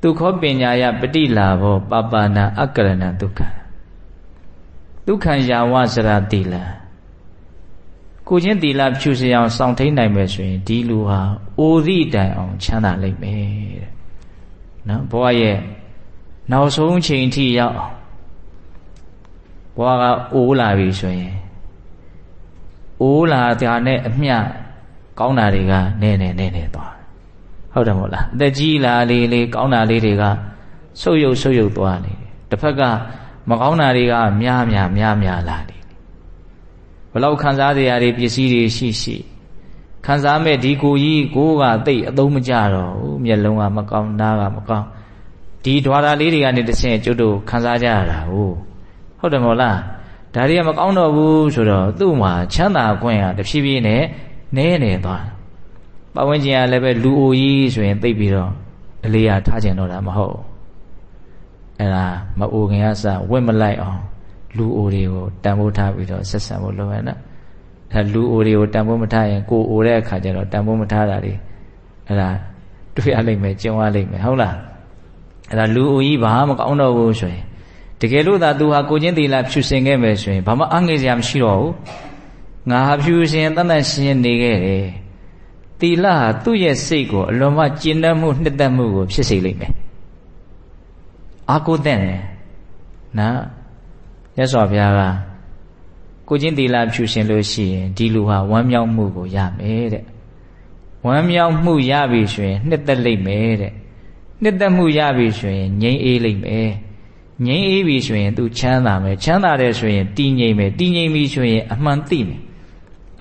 ဒုက္ခပညာယပฏิလာဘောပပနာအကရဏဒုက္ခဒုက္ခယာဝဇရာတိလံကိုချင်းတိလဖြူစရာစောင့်ထိန်နိုင်မယ်ဆိုရင်ဒီလူဟာအိုသည့်တိုင်အောင်ချမ်းသာလိမ့်မယ်တဲ့နော်ဘဝရဲ့နောက်ဆုံးချိန်ထိရောက်အောင်ဘဝကအိုးလာပြီဆိုရင်အိုးလာတာနဲ့အမျှကောင်းတာတွေကနဲသွားဟုတ်တယ်မို့လားအသက်ကြီးလာလေးကောင်းတာလေးတွေကဆုပ်ယုပ်သွားနေတယ်တစ်ဖက်ကမကောင်းတာတွေကများလာနေတယ်ဘလောက်ခံစားရတွေပစ္စည်းတွေရှိခံစားမဲ့ဒီကိုကြီးကိုကသိအသုံးမကျတော့ဘူးမျက်လုံးကမကောင်းနားကမကောင်းဒီဓွာတာလေးတွေကနေတစ်ဆင့်ကျွတ်တို့ခံစားကြရတာဟုတ်တယ်မို့လားဒါတွေကမကောင်းတော့ဘူးဆိုတော့သူ့မှာချမ်းသာခွင့်ကတဖြည်းဖြည်းနဲ့နေသွားပတ်ဝန်းကျင်ကလည်းပဲလူအိုကြီးဆိုရင်သိပြီးတော့အလေးရထားကျင်တော့တာမဟုတ်အဲ့ဒါမအိုခင်ကစဝင့်မလိုက်အောင်လူအိုတွေကိုတန်ဖိုးထားပြီးတော့ဆက်ဆံဖို့လိုရနော်အဲ့လူအိုတွေကိုတန်ဖိုးမထားရင်ကိုအိုတဲ့အခါကျတော့တန်ဖိုးမထားတာတွေအဲ့ဒါတွေ့ရလိမ့်မယ်ကြုံရလိမ့်မယ်ဟုတ်လားအဲ့ဒါလူအိုကြီးဘာမှမကောင်းတော့ဘူးဆိုရင်တကယ်လို့သာသူဟာကိုချင်းသီလဖြူစင်ခဲ့မယ်ဆိုရင်ဘာမှအငြိစရာမရှိတော့ဘူးငါဟာဖြူစင်တန်တန်ရှင်းနေခဲ့တယ်သီလဟာသူ့ရဲ့စိတ်ကိုအလွန်မှကျဉ်းနှံ့မှုနှစ်သက်မှုကိုဖြစ်စေလိမ့်မယ်အာကိုတဲ့တယ်နော်ရသော်ဘုရားကကိုချင်းသီလဖြူစင်လို့ရှိရင်ဒီလူဟာဝမ်းမြောက်မှုကိုရမယ်တဲ့ဝမ်းမြောက်မှုရပြီဆိုရင်နှစ်သက်လိမ့်မယ်တဲ့နှစ်သက်မှုရပြီဆိုရင်ငြိမ်းအေးလိမ့်မယ်ငြိမ်းအေးပြီဆိုရင်သူချမ်းသာမယ်ချမ်းသာတယ်ဆိုရင်တည်ငြိမ်မယ်တည်ငြိမ်ပြီဆိုရင်အမှန်သိမယ်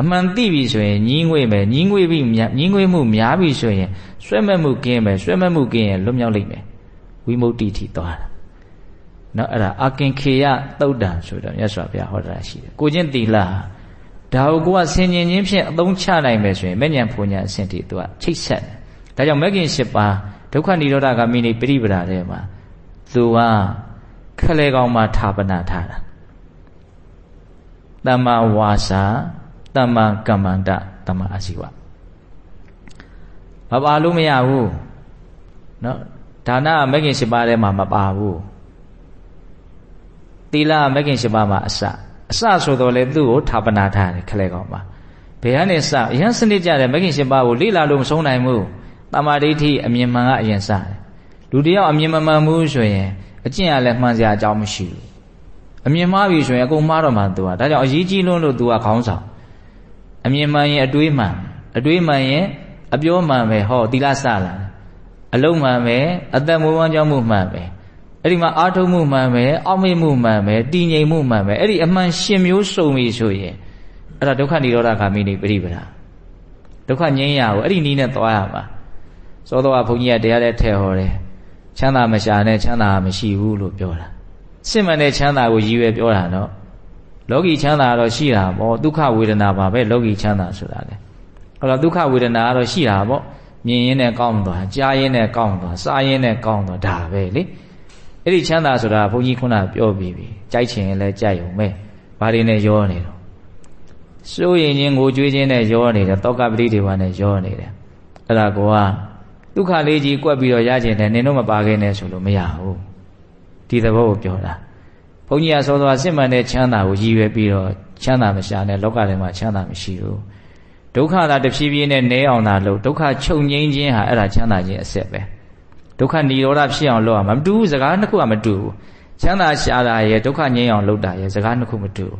အမှန်သိပြီဆိုရင်ညီးငွေ့မယ်ညီးငွေ့မှုများပြီဆိုရင်ဆွဲမဲ့မှုကင်းမယ်ဆွဲမဲ့မှုကင်းရင်လွတ်မြောက်လိမ့်မယ်ဝိမု ക്തി ထိသွားတာနော်အဲ့ဒါအာကင်ခေယသုတ်တံဆိုတော့မြတ်စွာဘုရားဟောတာရှိတယ်ကိုချင်းသီလဒါကိုကဆင်ញင်ချင်းဖြင့်အသုံးချနိုင်မယ်ဆိုရင်မဲ့ဉဏ်ဖူဉဏ်အဆင့်ထိသူကချိတ်ဆက်တယ်ဒါကြောင့်မဂ်ကင်၈ပါးဒုက္ခនិရောဓဂ မိနိပရိပဒါထဲမှာသူကခလဲကောင်းမှာဌာပနာထားတာသမ္မာဝါစာသမ္မာကမ္မန္တသမ္မာအာဇီဝမပါလို့မရဘူးနော်ဒါနမဂ်ကင်၈ပါးထဲမှာမပါဘူးသီလမဂ်ကင်၈ပါးမှာအစဆိုတော့လေသူ့ကိုဌာပနာထားတယ်ခလဲကောင်းမှာဘယ်ကနေစအရင်စနစ်ကြတယ်မဂ်ကင်၈ပါးကိုလေ့လာလို့မဆုံးနိုင်ဘူးတမာဒိဋ္ဌိအမြင်မှန်ကအရင်စတယ်လူတယောက်အမြင်မမှန်ဘူးဆိုရင်အကျင့်ရလည်းမှန်စရာအကြောင်းမရှိဘူး အမြင်မှားပြီဆိုရင်အကုန်မှားတော့မှသူကဒါကြောင့်အရေးကြီးလွန်းလို့သူကခေါင်းဆောင်အမြင်မှန်ရင်အတွေးမှန်ရင်အပြောမှန်ပဲဟောသီလစလာအလုံးမှန်ပဲအသက်မွေးဝမ်းကြောင်းမှုမှန်ပဲအဲ့ဒီမှာအာထုံမှုမှန်ပဲအောက်မေ့မှုမှန်ပဲတည်ငြိမ်မှုမှန်ပဲအဲ့ဒီအမှန်ရှင်မျိုးစုံပြီဆိုရင်အဲ့ဒါဒုက္ခនិရောဓဂามိနိပရိပဒါဒုက္ခငြိမ်းရာကိုအဲ့ဒီနည်းနဲ့သွားရမှာစောတော့ဘုန်းကြီးကတရားတဲ့ထဲဟောတယ်ချမ်းသာမရှာနဲ့ချမ်းသာမရှိဘူးလို့ပြောတာစစ်မှန်တဲ့ချမ်းသာကိုရည်ရွယ်ပြောတာနော်လောကီချမ်းသာတော့ရှိတာပေါ့ဒုက္ခဝေဒနာပါပဲလောကီချမ်းသာဆိုတာလေဟုတ်လားဒုက္ခဝေဒနာကတော့ရှိတာပေါ့မြင်ရင်းနဲ့ကောင်းသွားကြားရင်းနဲ့ကောင်းသွားစားရင်းနဲ့ကောင်းသွားဒါပဲလေအဲ့ဒီချမ်းသာဆိုတာဘုန်းကြီးခုနပြောပြီးပြီကြိုက်ချင်ရင်လည်းကြိုက်ုံပဲဘာတွေနဲ့ရောနေတော့စိုးရင်ချင်းငိုကြွေးခြင်းနဲ့ရောနေတယ်တောကပတိတွေဘာနဲ့ရောနေတယ်အဲ့ဒါကောဒုက္ခလေးကြီးကွက်ပြီးတော့ရခြင်းနဲ့နင်တို့မပါခဲ့နဲ့ဆိုလို့မရဘူးဒီသဘောကိုပြောတာဘုန်းကြီးကစောစောစစ်မှန်တဲ့ချမ်းသာကိုရည်ရွယ်ပြီးတော့ချမ်းသာမရှာနဲ့လောကထဲမှာချမ်းသာမရှိဘူးဒုက္ခသာတဖြည်းဖြည်းနဲ့နည်းအောင်သာလုပ်ဒုက္ခချုပ်ငြိမ်းခြင်းဟာအဲ့ဒါချမ်းသာခြင်းအစစ်ပဲဒုက္ခនិရောဓဖြစ်အောင်လုပ်ရမှာမတူဘူးစကားနှစ်ခုကမတူဘူးချမ်းသာရှာတာရဲ့ဒုက္ခငြိမ်းအောင်လုပ်တာရဲ့စကားနှစ်ခုမတူဘူး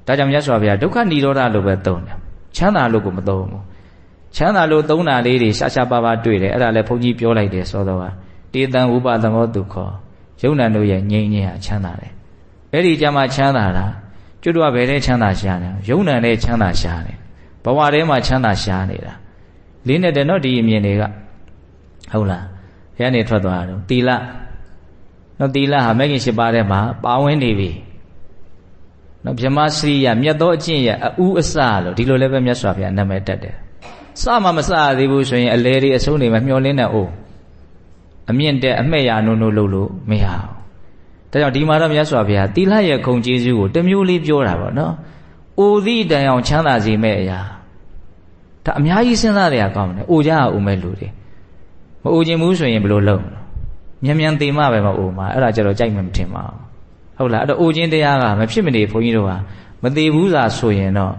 ဒါကြောင့်မြတ်စွာဘုရားဒုက္ခនិရောဓလို့ပဲသုံးတယ်ချမ်းသာလို့ကိုမသုံးဘူးချမ်းသာလို့သုံးတာလေးတွေရှားရှားပါးပါးတွေ့တယ်အဲ့ဒါလည်းဘုန်းကြီးပြောလိုက်တယ်ဆိုတော့တေတံဥပသမောဒုက္ခယုံ nant တို့ရဲ့ငြိမ်းခြင်းဟာချမ်းသာတယ်အဲ့ဒီကြမှာချမ်းသာတာကျွတ်တော့ဘယ်တဲ့ချမ်းသာရှာတယ်ယုံ nant နဲ့ချမ်းသာရှာတယ်ဘဝထဲမှာချမ်းသာရှာနေတာလေးနဲ့တဲ့တော့ဒီအမြင်တွေကဟုတ်လားဘုရားနေထွက်သွားတော့သီလနော်သီလဟာမဂ္ဂင်၈ပါးထဲမှာပါဝင်နေပြီနော်ဗြဟ္မစရိယမြတ်သောအကျင့်ရဲ့အဥအစလို့ဒီလိုလည်းပဲမြတ်စွာဘုရားနာမည်တက်တယ်စမှမစရသေးဘူးဆိုရင်အလေတွေအဆုံးတွေမှာမျောလင်းတဲ့အိုးအမြင့်တဲ့အမှဲ့ရနုံနုံလို့လို့မရဘူးဒါကြောင့်ဒီမှာတော့မြတ်စွာဘုရားသီလရဲ့ခုံကျေးဇူးကိုတစ်မျိုးလေးပြောတာပေါ့နော်အိုသည့်တန်အောင်ချမ်းသာစေမဲ့အရာဒါအများကြီးစဉ်းစားရကောင်းတယ်အိုကြအိုမဲ့လူတွေမအိုခြင်းဘူးဆိုရင်ဘယ်လိုလုပ်မြန်မြန်သေမှပဲမအိုမှာအဲ့ဒါကြတော့ကြိုက်မှမထင်ပါဘူးဟုတ်လားအဲ့တော့အိုခြင်းတရားကမဖြစ်မနေဘုန်းကြီးတို့ကမသေးဘူးသာဆိုရင်တော့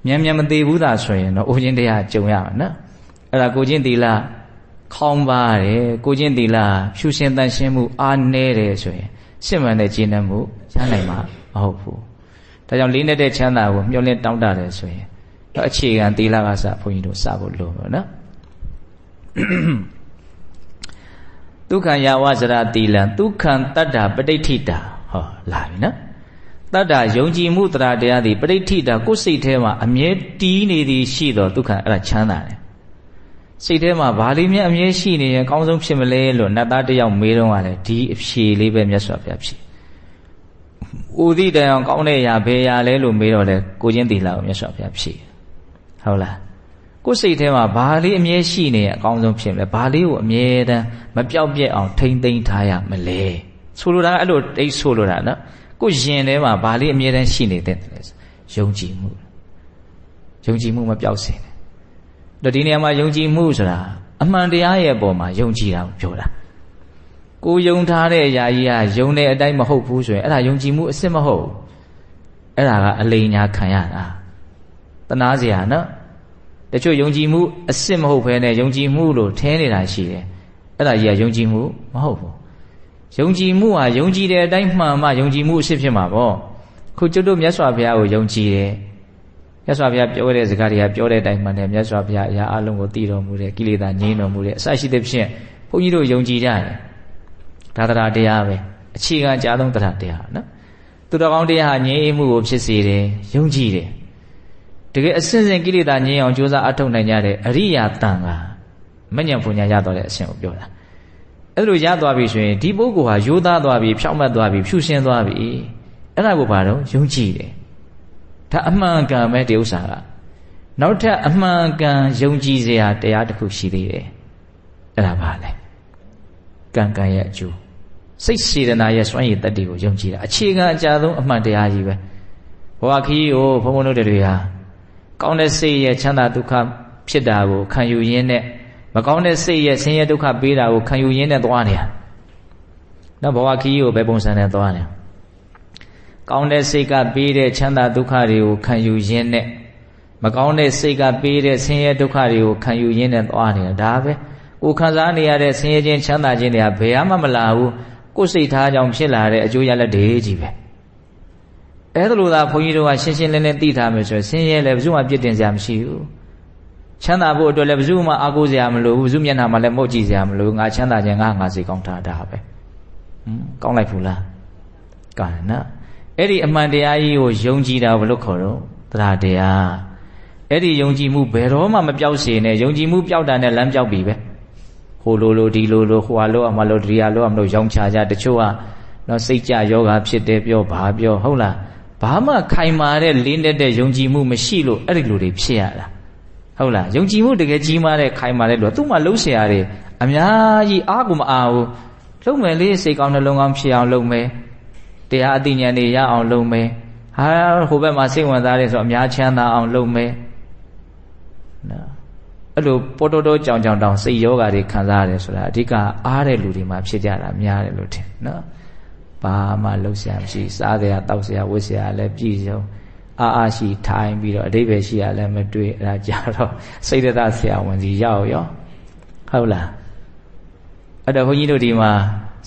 မြန်မြန်မသေးဘူးသာဆိုရင်တော့အိုခြင်းတရားကြုံရမှာနော်အဲ့ဒါကိုချင်းသီလခေါင်းပါတယ်ကိုချင်းသီလဖြူရှင်တန်ရှင်းမှုအားနည်းတယ်ဆိုရင်ရှင်းမှန်တဲ့ကျင့်တတ်မှုရနိုင်မှာမဟုတ်ဘူးဒါကြောင့်လေးနေတဲ့ချမ်းသာကိုမျှော်လင့်တောင်းတတယ်ဆိုရင်တော့အခြေခံသီလကစဘုန်းကြီးတို့စဖို့လိုပါနော်ဒုက္ခယဝဇရာတိလံဒုက္ခံတတ္တာပဋိဋ္ဌိတာဟောလာပြီနော်တတ္တာယုံကြည်မှုတရားတရားသည်ပဋိဋ္ဌိတာကိုယ်စိတ်ထဲမှာအမြဲတည်နေသည်ရှိတော်ဒုက္ခအဲ့ဒါချမ်းသာတယ်စိတ်ထဲမှာဘာလေးများအမြဲရှိနေရင်အကောင်းဆုံးဖြစ်မလဲလို့နတ်သားတယောက်မေးတော့ရတယ်ဒီအဖြေလေးပဲမြတ်စွာဘုရားဖြေဥဒိတံအောင်ကောင်းတဲ့အရာဘယ်အရာလဲလို့မေးတော့လေကိုချင်းသီလကိုမြတ်စွာဘုရားဖြေဟုတ်လားကိုယ်စိတ်ထဲမှာဘာလေးအမြဲရှိနေရင်အကောင်းဆုံးဖြစ်မလဲဘာလေးကိုအမြဲတမ်းမပြောက်ပြက်အောင်ထိမ့်သိမ်းထားရမလဲဆိုလိုတာအဲ့လိုတိတ်ဆိုလိုတာနော်ကိုယ်ရင်ထဲမှာဘာလေးအမြဲတမ်းရှိနေတဲ့လဲယုံကြည်မှုမပြောက်စေနဲ့တော့ဒီနေရာမှာယုံကြည်မှုဆိုတာအမှန်တရားရဲ့အပေါ်မှာယုံကြည်တာကိုပြောတာကိုယုံထားတဲ့အရာကြီးကယုံတဲ့အတိုင်းမဟုတ်ဘူးဆိုရင်အဲ့ဒါယုံကြည်မှုအစစ်မဟုတ်ဘူးအဲ့ဒါကအလိမ်ညာခံရတာတနာစရာနော်တချို့ယုံကြည်မှုအစစ်မဟုတ်ဘဲနဲ့ယုံကြည်မှုလို့ထင်နေတာရှိတယ်အဲ့ဒါကြီးကယုံကြည်မှုမဟုတ်ဘူးယုံကြည်မှုဟာယုံကြည်တဲ့အတိုင်းမှန်မှယုံကြည်မှုအစစ်ဖြစ်မှာပေါ့ခုကျွတ်တို့မြတ်စွာဘုရားကိုယုံကြည်တယ်မြတ်စွာဘုရားပြောတဲ့စကားတွေကပြောတဲ့အတိုင်းမှန်တယ်မြတ်စွာဘုရားအရာအလုံးကိုသိတော်မူတယ်ကိလေသာငြိမ်းတော်မူတယ်အစရှိသဖြင့်ဘုန်းကြီးတို့ယုံကြည်ကြတယ်ဒါတရားတရားပဲအခြေခံကြားဆုံးတရားတရားနော်သူတော်ကောင်းတရားဟာငြိမ်းအေးမှုကိုဖြစ်စေတယ်ယုံကြည်တယ်တကယ်အစဉ်စဉ်ကိလေသာငြိမ်းအောင်ကြိုးစားအထောက်နိုင်ကြတဲ့အရိယာတန်ကမဉ္ဇဉ်ပူညာရသွားတဲ့အရှင်ကိုပြောတာအဲ့လိုရသွားပြီဆိုရင်ဒီပုဂ္ဂိုလ်ဟာရိုးသားသွားပြီဖြောင့်မတ်သွားပြီဖြူရှင်းသွားပြီအဲ့ဒါကိုဘာလို့ယုံကြည်တယ်ဒါအမှန်ကန်ပဲဒီဥစ္စာကနောက်ထပ်အမှန်ကန်ယုံကြည်စရာတရားတစ်ခုရှိသေးတယ်အဲ့ဒါဘာလဲကံကံရဲ့အကျိုးစိတ်စေတနာရဲ့စွမ်းရည်တတ္တိကိုယုံကြည်တာအခြေခံအကြဆုံးအမှန်တရားကြီးပဲဘဝခရီးကိုဘုန်းဘုန်းတို့တွေဟာကောင်းတဲ့စိတ်ရဲ့ချမ်းသာဒုက္ခဖြစ်တာကိုခံယူရင်းနဲ့မကောင်းတဲ့စိတ်ရဲ့ဆင်းရဲဒုက္ခပေးတာကိုခံယူရင်းနဲ့သွားနေတာနောက်ဘဝခရီးကိုဘယ်ပုံစံနဲ့သွားနေကောင်းတဲ့စိတ်ကပေးတဲ့ချမ်းသာဒုက္ခတွေကိုခံယူရင်းနဲ့မကောင်းတဲ့စိတ်ကပေးတဲ့ဆင်းရဲဒုက္ခတွေကိုခံယူရင်းနဲ့သွားနေတာဒါပဲကိုခံစားနေရတဲ့ဆင်းရဲခြင်းချမ်းသာခြင်းတွေကဘယ်မှမလာဘူးကိုယ်စိတ်ထားကြောင့်ဖြစ်လာတဲ့အကျိုးရလဒ်တွေကြီးပဲ အဲ့ဒါလို့သာဘုန်းကြီးတို့ကရှင်းရှင်းလင်းလင်းသိထားမယ်ဆိုရင်ဆင်းရဲလည်းဘယ်သူမှပြစ်တင်စရာမရှိဘူးချမ်းသာဖို့အတွက်လည်းဘယ်သူမှအားကိုးစရာမလိုဘူးဘယ်သူမျက်နှာမှလည်းမဟုတ်ကြည့်စရာမလိုငါချမ်းသာခြင်းငါစိတ်ကောင်းတာဒါပဲကောင်းလိုက်ဘူးလားကောင်းတယ်နော်အဲ့ဒီအမှန်တရားကြီးကိုယုံကြည်တာဘယ်လိုခေါ်တော့တရားတရားအဲ့ဒီယုံကြည်မှုဘယ်တော့မှမပြောက်စေနဲ့ယုံကြည်မှုပျောက်တာနဲ့လမ်းပြောက်ပြီပဲဟိုလိုဒီလိုဟိုဟာလိုအမလိုဒီဟာလိုအမလိုရောင်းချကြတချို့ကနော်စိတ်ကြယောဂဖြစ်တယ်ပြောဘာပြောဟုတ်လားဘာမှခိုင်မာတဲ့လေးတဲ့ယုံကြည်မှုမရှိလို့အဲ့ဒီလိုတွေဖြစ်ရတာဟုတ်လားယုံကြည်မှုတကယ်ကြီးမားတဲ့ခိုင်မာတဲ့လူကသူ့မှာလှုပ်ရှားရတယ်အများကြီးအားကိုမအားဘူးလှုပ်မယ်လေးစိတ်ကောင်းနှလုံးကောင်းဖြစ်အောင်လုပ်မယ်တရားအသိဉာဏ်တွေရအောင်လုပ်မယ်ဟာဟိုဘက်မှာစိတ်ဝင်စားတယ်ဆိုအများချမ်းသာအောင်လုပ်မယ်နော်အဲ့လိုပေါ်တော်တော်ကြောင်တောင်စိတ်ယောဂါတွေခံစားရတယ်ဆိုတာအဓိကအားတဲ့လူတွေမှာဖြစ်ကြတာများတယ်လို့ထင်နော်ဘာမှလှုပ်ရှားမရှိစားစရာတောက်စရာဝတ်စရာလည်းပြည့်စုံအားရှိထိုင်ပြီးတော့အဓိပ္ပာယ်ရှိရလည်းမတွေ့အဲ့ဒါကြတော့စိတ်သက်ဆရာဝန်စီရောက်ရောဟုတ်လားအဲ့တော့ဘုန်းကြီးတို့ဒီမှာ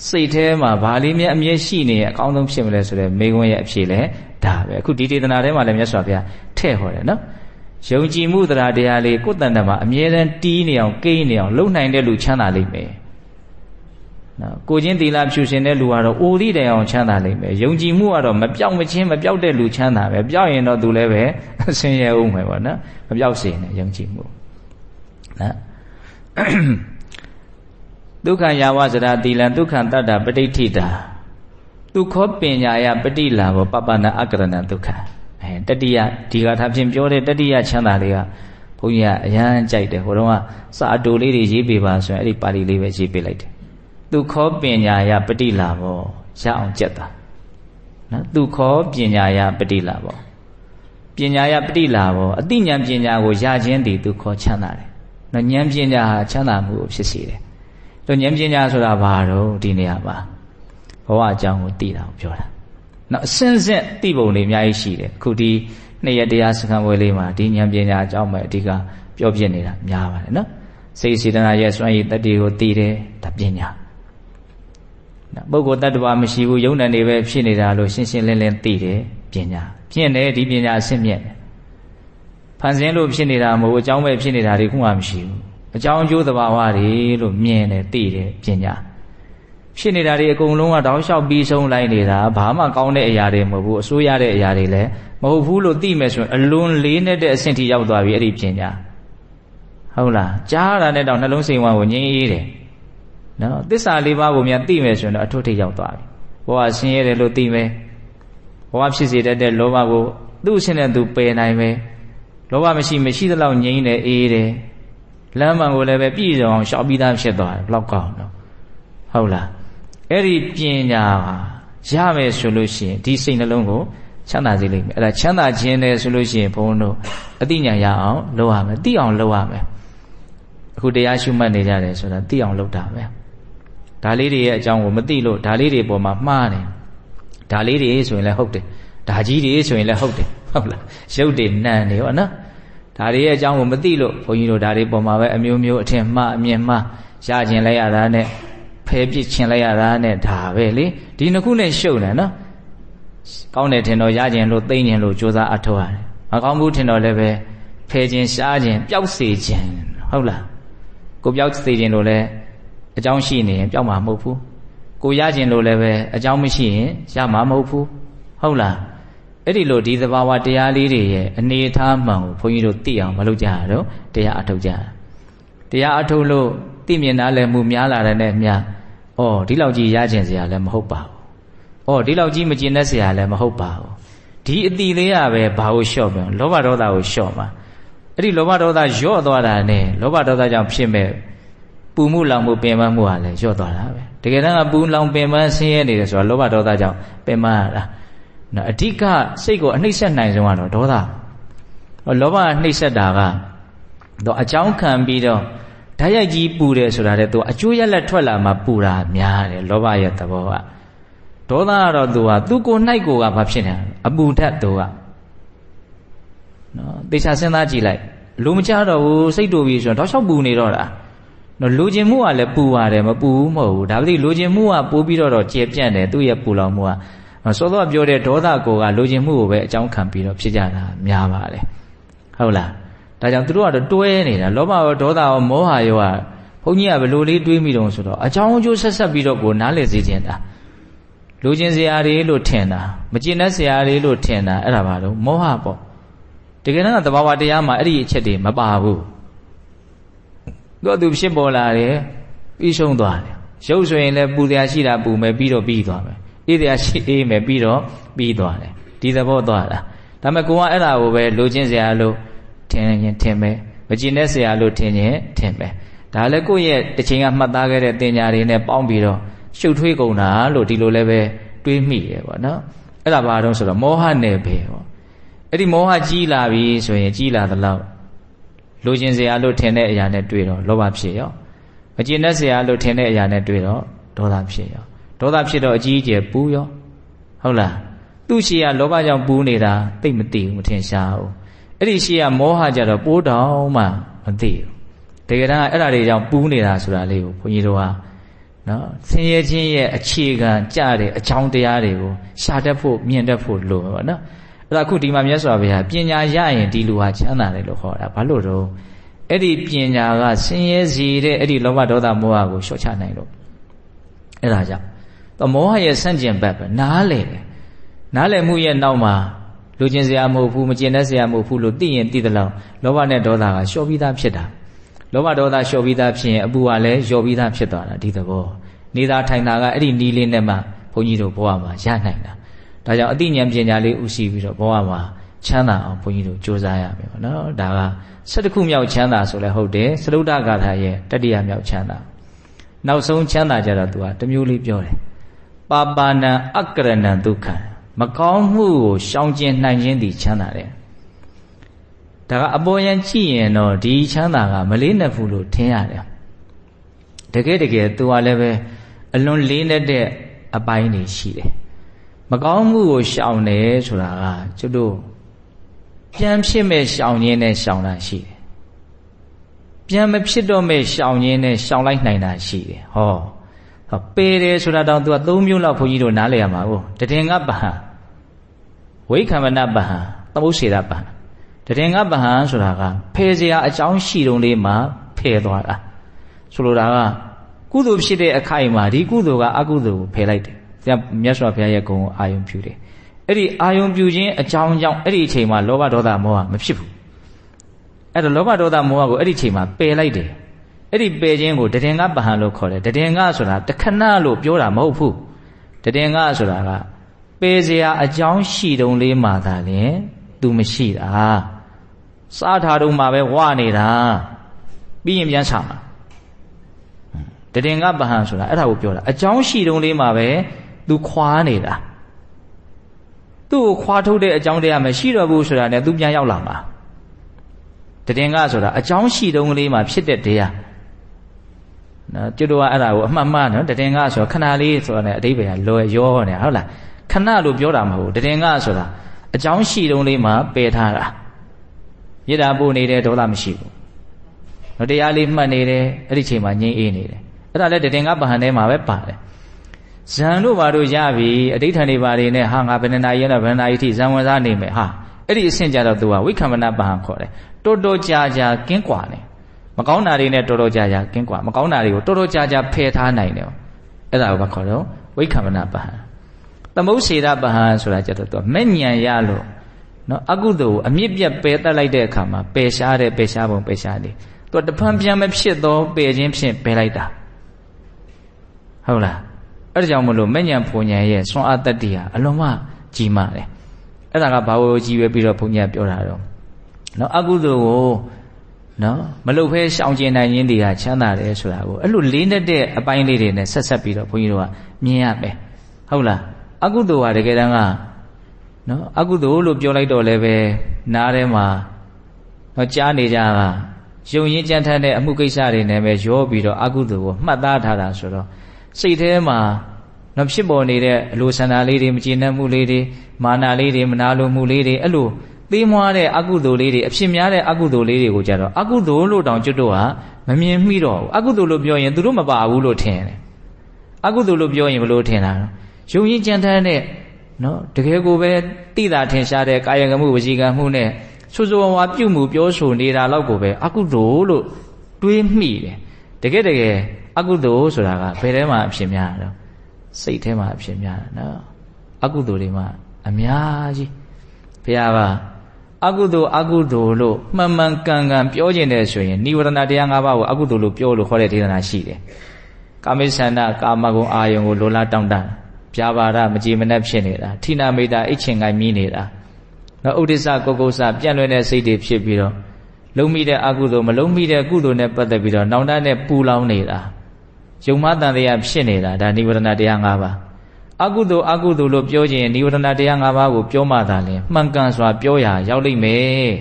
စိတ်ထဲမှာဘာလေးများအမြဲရှိနေရအကောင်းဆုံးဖြစ်မလဲဆိုတော့မိဂုံးရဲ့အဖြေလဲဒါပဲအခုဒီဒေသနာထဲမှာလည်းမြတ်စွာဘုရားထည့်ဟောတယ်နော်ယုံကြည်မှုတရားတရားလေးကိုယ်တန်တမှာအမြဲတမ်းတီးနေအောင်ကိန်းနေအောင်လုံနိုင်တဲ့လူချမ်းသာလိမ့်မယ်နော်ကိုချင်းသီလဖြူရှင်တဲ့လူကတော့အိုသည့်တိုင်အောင်ချမ်းသာလိမ့်မယ်ယုံကြည်မှုကတော့မပြောက်မချင်းမပြောက်တဲ့လူချမ်းသာပဲပြောက်ရင်တော့သူလည်းပဲဆင်းရဲဦးမယ်ပေါ့နော်မပြောက်စေနဲ့ယုံကြည်မှုနော်ဒုက္ခယာဝဇရာတိလံဒုက္ခတတ္တပဋိဋ္ဌိတာဒုက္ခပညာယပဋိလာဘောပပနာအကရဏဒုက္ခတတိယဒီကထာဖြင့်ပြောတဲ့တတိယချမ်းသာလေးကဘုန်းကြီးကအရန်ကြိုက်တယ်ဟိုတုန်းကစာအတူလေးတွေရေးပေးပါဆိုရင်အဲ့ဒီပါဠိလေးပဲရေးပေးလိုက်တယ်ဒုက္ခပညာယပဋိလာဘောရအောင်ကြက်တာနော်ဒုက္ခပညာယပဋိလာဘောပညာယပဋိလာဘောအတိညာပညာကိုရခြင်းတည်ဒုက္ခချမ်းသာတယ်နော်ဉာဏ်ပညာဟာချမ်းသာမှုကိုဖြစ်စေတယ်တို့ဉာဏ်ပညာဆိုတာဘာတော့ဒီနေရာမှာဘဝအကြောင်းကိုသိတာကိုပြောတာနော်အစင်းစင်းသိပုံတွေအများကြီးရှိတယ်အခုဒီနှစ်ရက်တရားစခန်းပွဲလေးမှာဒီဉာဏ်ပညာအကြောင်းပဲအဓိကပြောပြနေတာများပါတယ်နော်စိတ်စေတနာရဲ့စွမ်းရည်တတ္တိကိုသိတယ်ဒါပညာပုဂ္ဂိုလ်တ attva မရှိဘူးယုံနာနေပဲဖြစ်နေတာလို့ရှင်းရှင်းလင်းလင်းသိတယ်ပညာဖြင့်တယ်ဒီပညာအစစ်မြင့်တယ်ဖန်ဆင်းလို့ဖြစ်နေတာမဟုတ်အကြောင်းပဲဖြစ်နေတာတွေခုမှမရှိဘူးအကြောင်းအကျိုးသဘာဝတွေလို့မြင်တယ်သိတယ်ပညာဖြစ်နေတာတွေအကုန်လုံးကတောက်လျှောက်ပြီးဆုံးလိုက်နေတာဘာမှကောင်းတဲ့အရာတွေမဟုတ်ဘူးအဆိုးရတဲ့အရာတွေလည်းမဟုတ်ဘူးလို့သိမယ်ဆိုရင်အလွန်လေးနဲ့တဲ့အဆင့်ထိရောက်သွားပြီအဲ့ဒီပညာဟုတ်လားကြားရတာနဲ့တော့နှလုံးစိမ်ဝမ်းကိုငြိမ်းအေးတယ်နော်သစ္စာလေးပါးကိုမြန်သိမယ်ဆိုရင်တော့အထွတ်ထိပ်ရောက်သွားပြီဘဝဆင်းရဲတယ်လို့သိမယ်ဘဝဖြစ်စေတတ်တဲ့လောဘကိုသူ့အရှင်နဲ့သူပယ်နိုင်မယ်လောဘမရှိသလောက်ငြိမ်းတယ်အေးတယ်လမ်းမှန်ကိုလည်းပဲပြည့်စုံအောင်ရှောက်ပြီးသားဖြစ်သွားတယ်ဘလောက်ကောင်းနော်ဟုတ်လားအဲ့ဒီပညာရမယ်ဆိုလို့ရှိရင်ဒီစိတ်နှလုံးကိုချမ်းသာစေလိမ့်မယ်အဲ့ဒါချမ်းသာခြင်းတယ်ဆိုလို့ရှိရင်ဘုန်းတို့အသိဉာဏ်ရအောင်လုပ်ရမယ်သိအောင်လုပ်ရမယ်အခုတရားရှုမှတ်နေကြတယ်ဆိုတာသိအောင်လုပ်တာပဲဒါလေးတွေရဲ့အကြောင်းကိုမသိလို့ဒါလေးတွေပေါ်မှာမှားတယ်ဒါလေးတွေဆိုရင်လည်းဟုတ်တယ်ဒါကြီးတွေဆိုရင်လည်းဟုတ်တယ်ဟုတ်လားရုပ်တွေနံနေဟောနော်ဒါတွေရဲ့အကြောင်းကိုမသိလို့ဘုန်းကြီးတို့ဒါတွေပေါ်မှာပဲအမျိုးမျိုးအထင်မှားအမြင်မှားရကျင်လိုက်ရတာနဲ့ဖယ်ပစ်ချင်လိုက်ရတာနဲ့ဒါပဲလေဒီနှစ်ခုနဲ့ရှုပ်တယ်နော်ကောင်းတယ်ထင်တော့ရကျင်လို့သိဉ္င်လို့ကြိုးစားအထောက်ရတယ်မကောင်းဘူးထင်တော့လည်းပဲဖယ်ခြင်းရှားခြင်းပျောက်စေခြင်းဟုတ်လားကိုပျောက်စေခြင်းလို့လည်းအကြောင်းရှိနေရင်ပျောက်မှာမဟုတ်ဘူးကိုရခြင်းလို့လည်းပဲအကြောင်းမရှိရင်ရမှာမဟုတ်ဘူးဟုတ်လားအဲ့ဒီလိုဒီသဘာဝတရားလေးတွေရဲ့အနေအထားမှန်ကိုဘုန်းကြီးတို့သိအောင်မလုပ်ကြရတော့တရားအထုတ်ကြတရားအထုတ်လို့သိမြင်နားလည်မှုများလာတဲ့နဲ့အများဒီလောက်ကြီးရခြင်းစရာလည်းမဟုတ်ပါဘူးဒီလောက်ကြီးမကျင်တတ်စရာလည်းမဟုတ်ပါဘူးဒီအတိလေးရပဲဘာကိုလျှော့ပြန်လောဘဒေါသကိုလျှော့မှာအဲ့ဒီလောဘဒေါသလျော့သွားတာနဲ့လောဘဒေါသကြောင့်ဖြစ်မဲ့ပူမှုလောင်မှုပင်ပန်းမှုဟာလည်းလျော့သွားတာပဲတကယ်တမ်းကပူလောင်ပင်ပန်းဆင်းရဲနေတယ်ဆိုတာလောဘဒေါသကြောင့်ပင်ပန်းရတာနော်အဓိကစိတ်ကိုအနှိမ့်ဆက်နိုင်ဆုံးကတော့ဒေါသလောဘနှိမ့်ဆက်တာကတော့အကြောင်းခံပြီးတော့ဓာတ်ရိုက်ကြီးပူတယ်ဆိုတာလေသူအကျိုးရလက်ထွက်လာမှပူတာများတယ်လောဘရဲ့သဘောကဒေါသကတော့သူကို၌ကိုကဘာဖြစ်နေအပူဓာတ်သူကနော်သေချာစဉ်းစားကြည့်လိုက်လိုမချတော့ဘူးစိတ်တူပြီဆိုတော့တောက်လျှောက်ပူနေတော့တာနော်လိုချင်မှုကလည်းပူပါတယ်မပူဘူးမဟုတ်ဘူးဒါပေမဲ့လိုချင်မှုကပိုးပြီးတော့ကျေပြန့်တယ်သူ့ရဲ့ပူလောင်မှုက စောစောပြောတဲ့ဒေါသကိုကလိုချင်မှုကိုပဲအကြောင်းခံပြီးတော့ဖြစ်ကြတာများပါတယ်ဟုတ်လားဒါကြောင့်သူတို့ကတော့တွဲနေတာလောဘရောဒေါသရောမောဟရောကဘုန်းကြီးကဘယ်လိုလေးတွေးမိတုံဆိုတော့အကြောင်းအကျိုးဆက်ဆက်ပြီးတော့ကိုနားလည်စေခြင်းတာလိုချင်စရာတွေလို့ထင်တာမကျင်တဲ့စရာတွေလို့ထင်တာအဲ့ဒါပါတော့မောဟပေါ့တကယ်တော့သဘာဝတရားမှာအဲ့ဒီအချက်တွေမပါဘူးသူဖြစ်ပေါ်လာတယ်ပြီးဆုံးသွားတယ်ရုပ်ဆိုရင်လည်းပူတရားရှိတာပူမယ်ပြီးတော့ပြီးသွားမယ်အေးတရားရှိအေးမယ်ပြီးတော့ပြီးသွားတယ်ဒီသဘောသွားတာဒါပေမဲ့ကိုကအဲ့ဒါကိုပဲလိုချင်စရာလို့ထင်ရင်ထင်မယ်မကျင်တဲ့စရာလို့ထင်ရင်ထင်မယ်ဒါလည်းကိုယ့်ရဲ့တစ်ချိန်ကမှတ်သားခဲ့တဲ့တင်ညာတွေနဲ့ပေါင်းပြီးတော့ရှုပ်ထွေးကုန်တာလို့ဒီလိုလည်းပဲတွေးမိတယ်ပေါ့နော်အဲ့ဒါဘာတော့ဆိုတော့မောဟနယ်ပဲပေါ့အဲ့ဒီမောဟကြီးလာပြီဆိုရင်ကြီးလာသလောက်လိုချင်စရာလို့ထင်တဲ့အရာနဲ့တွေ့တော့လောဘဖြစ်ရောမကျင်တဲ့စရာလို့ထင်တဲ့အရာနဲ့တွေ့တော့ဒေါသဖြစ်ရောဒေါသဖြစ်တော့အကြီးအကျယ်ပူရောဟုတ်လားသူ့ရှိရလောဘကြောင့်ပူနေတာသိမသိဘူးမထင်ရှားဘူးအဲ့ဒီရှိရမောဟကြတော့ပိုးတောင်မှမသိဘူးတကယ်တမ်းအဲ့ဒါတွေကြောင့်ပူနေတာဆိုတာလေးကိုဘုန်းကြီးတို့ကနော်ဆင်းရဲခြင်းရဲ့အခြေခံကြတဲ့အကြောင်းတရားတွေကိုရှာတတ်ဖို့မြင်တတ်ဖို့လိုမှာပေါ့နော်အဲ့ဒါအခုဒီမှာမြတ်စွာဘုရားပညာရရင်ဒီလူဟာချမ်းသာတယ်လို့ခေါ်တာဘာလို့တော့အဲ့ဒီပညာကဆင်းရဲစေတဲ့အဲ့ဒီလောဘဒေါသမောဟကိုလျှော့ချနိုင်လို့အဲ့ဒါကြောင့်မောဟရဲ့ဆန့်ကျင်ဘက်ပဲနားလည်မှုရဲ့နောက်မှာလူချင်းစရာမဟုတ်ဘူးမကျင်တဲ့စရာမဟုတ်ဘူးလို့သိရင်သိသလောက်လောဘနဲ့ဒေါသကလျှော့ပြီးသားဖြစ်တာလောဘဒေါသလျှော့ပြီးသားဖြစ်ရင်အပူကလည်းလျော့ပြီးသားဖြစ်သွားတာဒီသဘောနေတာထိုင်တာကအဲ့ဒီနီးလေးနဲ့မှဘုန်းကြီးတို့ဘဝမှာရနိုင်တာဒါကြောင့်အသိဉာဏ်ပညာလေးဥရှိပြီးတော့ဘဝမှာချမ်းသာအောင်ဘုန်းကြီးတို့ကြိုးစားရမယ်ပေါ့နော်ဒါက7ခုမြောက်ချမ်းသာဆိုလည်းဟုတ်တယ်သရုဒ္ဓဂါထာရဲ့တတိယမြောက်ချမ်းသာနောက်ဆုံးချမ်းသာကြတော့သူကတစ်မျိုးလေးပြောတယ်ပါပါဏံအကရဏံဒုက္ခမကောင်းမှုကိုရှောင်ကျဉ်နိုင်ခြင်းသည်ချမ်းသာတယ်ဒါကအပေါ်ယံကြည့်ရင်တော့ဒီချမ်းသာကမလေးနက်ဘူးလို့ထင်ရတယ်တကယ်သူကလည်းပဲအလွန်လေးနက်တဲ့အပိုင်းတွေရှိတယ်မကောင်းမှုကိုရှောင်တယ်ဆိုတာကကျွတ်တို့ပြန်ဖြစ်မဲ့ရှောင်ရင်းနဲ့ရှောင်တာရှိတယ်ပြန်မဖြစ်တော့မဲ့ရှောင်ရင်းနဲ့ရှောင်လိုက်နိုင်တာရှိတယ်ဟောပေတယ်ဆိုတာတောင်သူက3မျိုးလောက်ဘုန်းကြီးတို့နားလည်ရမှာကိုတတင်ကပဟံဝိခံမနပဟံသမုစ္ဆေရပဟံတတင်ကပဟံဆိုတာကဖယ်စရာအကြောင်းရှိတုံးလေးမှာဖယ်သွားတာဆိုလိုတာကကုသိုလ်ဖြစ်တဲ့အခိုက်မှာဒီကုသိုလ်ကအကုသိုလ်ကိုဖယ်လိုက်တယ်မြတ်စွာဘုရားရဲ့ဂုဏ်ကိုအာယုံပြုတယ်အဲ့ဒီအာယုံပြုခြင်းအကြောင်းကြောင့်အဲ့ဒီအချိန်မှာလောဘဒေါသမောဟမဖြစ်ဘူးအဲ့တော့လောဘဒေါသမောဟကိုအဲ့ဒီအချိန်မှာပယ်လိုက်တယ်အဲ့ဒီပယ်ခြင်းကိုတတင်ကပဟံလို့ခေါ်တယ်တတင်ကဆိုတာတခဏလို့ပြောတာမဟုတ်ဘူးတတင်ကဆိုတာကပယ်စရာအကြောင်းရှိတုံးလေးမှသာလျှင်သူမရှိတာစားထားတုံးမှာပဲဝနေတာပြီးရင်ပြန်ဆောင်တတင်ကပဟံဆိုတာအဲ့ဒါကိုပြောတာအကြောင်းရှိတုံးလေးမှာပဲသူခွာနေတာသူ့ကိုခွာထုတ်တဲ့အကြောင်းတရားမရှိတော့ဘူးဆိုတာနဲ့သူပြန်ရောက်လာမှာတတင်ကဆိုတာအကြောင်းရှိတုံးလေးမှာဖြစ်တဲ့တရားနော်ကျွတ်တော့အဲ့ဒါကိုအမှတ်မှနော်တတင်ကဆိုခဏလေးဆိုတာနဲ့အဓိပ္ပာယ်ကလောရောနေဟုတ်လားခဏလို့ပြောတာမဟုတ်ဘူးတတင်ကဆိုတာအကြောင်းရှိတုံးလေးမှာပယ်ထားတာမေတ္တာပို့နေတယ်ဒေါသမရှိဘူးနော်တရားလေးမှတ်နေတယ်အဲ့ဒီချိန်မှာငြိမ်းအေးနေတယ်အဲ့ဒါလည်းတတင်ကပဟံထဲမှာပဲပါတယ်ဇံတို့ဘာတို့ရပြီအဋိဌာန်တွေဘာတွေနဲ့ဟာငါဘယ်နှနာရီနဲ့ဘယ်နှနာရီထိဇံဝင်စားနေမယ်ဟာအဲ့ဒီအဆင့်ကြတော့သူကဝိခံမနပဟံခေါ်တယ်တော်တော်ကြာကြာကင်းကွာနေမကောင်းတာတွေနဲ့တော်တော်ကြာကြာကင်းကွာမကောင်းတာတွေကိုတော်တော်ကြာကြာဖယ်ထားနိုင်တယ်အဲ့ဒါကိုခေါ်တော့ဝိခံမနပဟံသမုစ္ဆေရပဟံဆိုတာကြတော့သူကမဲ့ညံရလို့နော်အကုသိုလ်ကိုအမြင့်ပြတ်ပယ်တတ်လိုက်တဲ့အခါမှာပယ်ရှားတယ်ပယ်ရှားပုံပယ်ရှားတယ်သူကတဖန်ပြန်မဖြစ်တော့ပယ်ခြင်းဖြင့်ပယ်လိုက်တာဟုတ်လားအဲ့ဒါကြောင့်မလို့မဲ့ညံဖွဉဏ်ရဲ့စွမ်းအားတတ္တိဟာအလွန်မှကြီးမားတယ်အဲ့ဒါကဘာလို့ကြီးပဲပြီးတော့ဘုန်းကြီးကပြောတာတော့နော်အကုသိုလ်ကိုနော်မလုပ်ဖဲရှောင်ကျဉ်နိုင်ခြင်းတွေကချမ်းသာတယ်ဆိုတာကိုအဲ့လိုလေးနဲ့တဲ့အပိုင်းလေးတွေနဲ့ဆက်ပြီးတော့ဘုန်းကြီးတို့ကမြင်ရမယ်ဟုတ်လားအကုသိုလ်ဟာတကယ်တမ်းကနော်အကုသိုလ်လို့ပြောလိုက်တော့လည်းပဲနားထဲမှာနော်ကြားနေကြတာယုံရင်ကြံထမ်းတဲ့အမှုကိစ္စတွေနဲ့ပဲရောပြီးတော့အကုသိုလ်ကိုမှတ်သားထားတာဆိုတော့စိတ်ထဲမှာနော်ဖြစ်ပေါ်နေတဲ့အလိုဆန္ဒလေးတွေမကျေနပ်မှုလေးတွေမာနလေးတွေမနာလိုမှုလေးတွေအဲ့လိုသေးမွားတဲ့အကုသိုလ်လေးတွေအဖြစ်များတဲ့အကုသိုလ်လေးတွေကိုကြတော့အကုသိုလ်လို့တောင်ကျွတ်တော့ဟာမမြင်မိတော့ဘူးအကုသိုလ်လို့ပြောရင်သူတို့မပါဘူးလို့ထင်တယ်အကုသိုလ်လို့ပြောရင်ဘယ်လိုထင်တာလဲယုံရင်ကြံထမ်းတဲ့ နော်တကယ်ကိုပဲတိတာထင်ရှားတဲ့ကာယကမှုဝစီကံမှုနဲ့ဆိုးဆိုးဝါးဝါပြုမှုပြောဆိုနေတာလောက်ကိုပဲအကုသိုလ်လို့တွေးမိတယ်တကယ်အကုသိုလ်ဆိုတာကဘယ်ထဲမှာအဖြစ်များတော့စိတ်ထဲမှာအဖြစ်များတယ်နော်အကုသိုလ်တွေမှာအများကြီးဘုရားကအကုသိုလ်လို့မှန်မှန်ကန်ကန်ပြောကျင်တယ်ဆိုရင်နိဝရဏတရား၅ပါးကိုအကုသိုလ်လို့ပြောလို့ခေါ်တဲ့ဒေသနာရှိတယ်ကာမိဆန္ဒကာမဂုဏ်အာယုံကိုလိုလားတောင့်တပြာပါဒမကြည်မနှက်ဖြစ်နေတာဌိနမိတာအိတ်ချင်ကိုင်းမြည်နေတာနော်ဥဒိစ္စကိုကုစ္စပြန့်လွင့်တဲ့စိတ်တွေဖြစ်ပြီးတော့လုံးမိတဲ့အကုသိုလ်မလုံးမိတဲ့ကုသိုလ်နဲ့ပတ်သက်ပြီးတော့နောင်တနဲ့ပူလောင်နေတာယုံမတန်တရားဖြစ်နေတာဒါနိဝရဏတရား၅ပါးအကုသိုလ်လို့ပြောခြင်းနိဝရဏတရား၅ပါးကိုပြောမှသာလျှင်မှန်ကန်စွာပြောရရောက်လိမ့်မယ်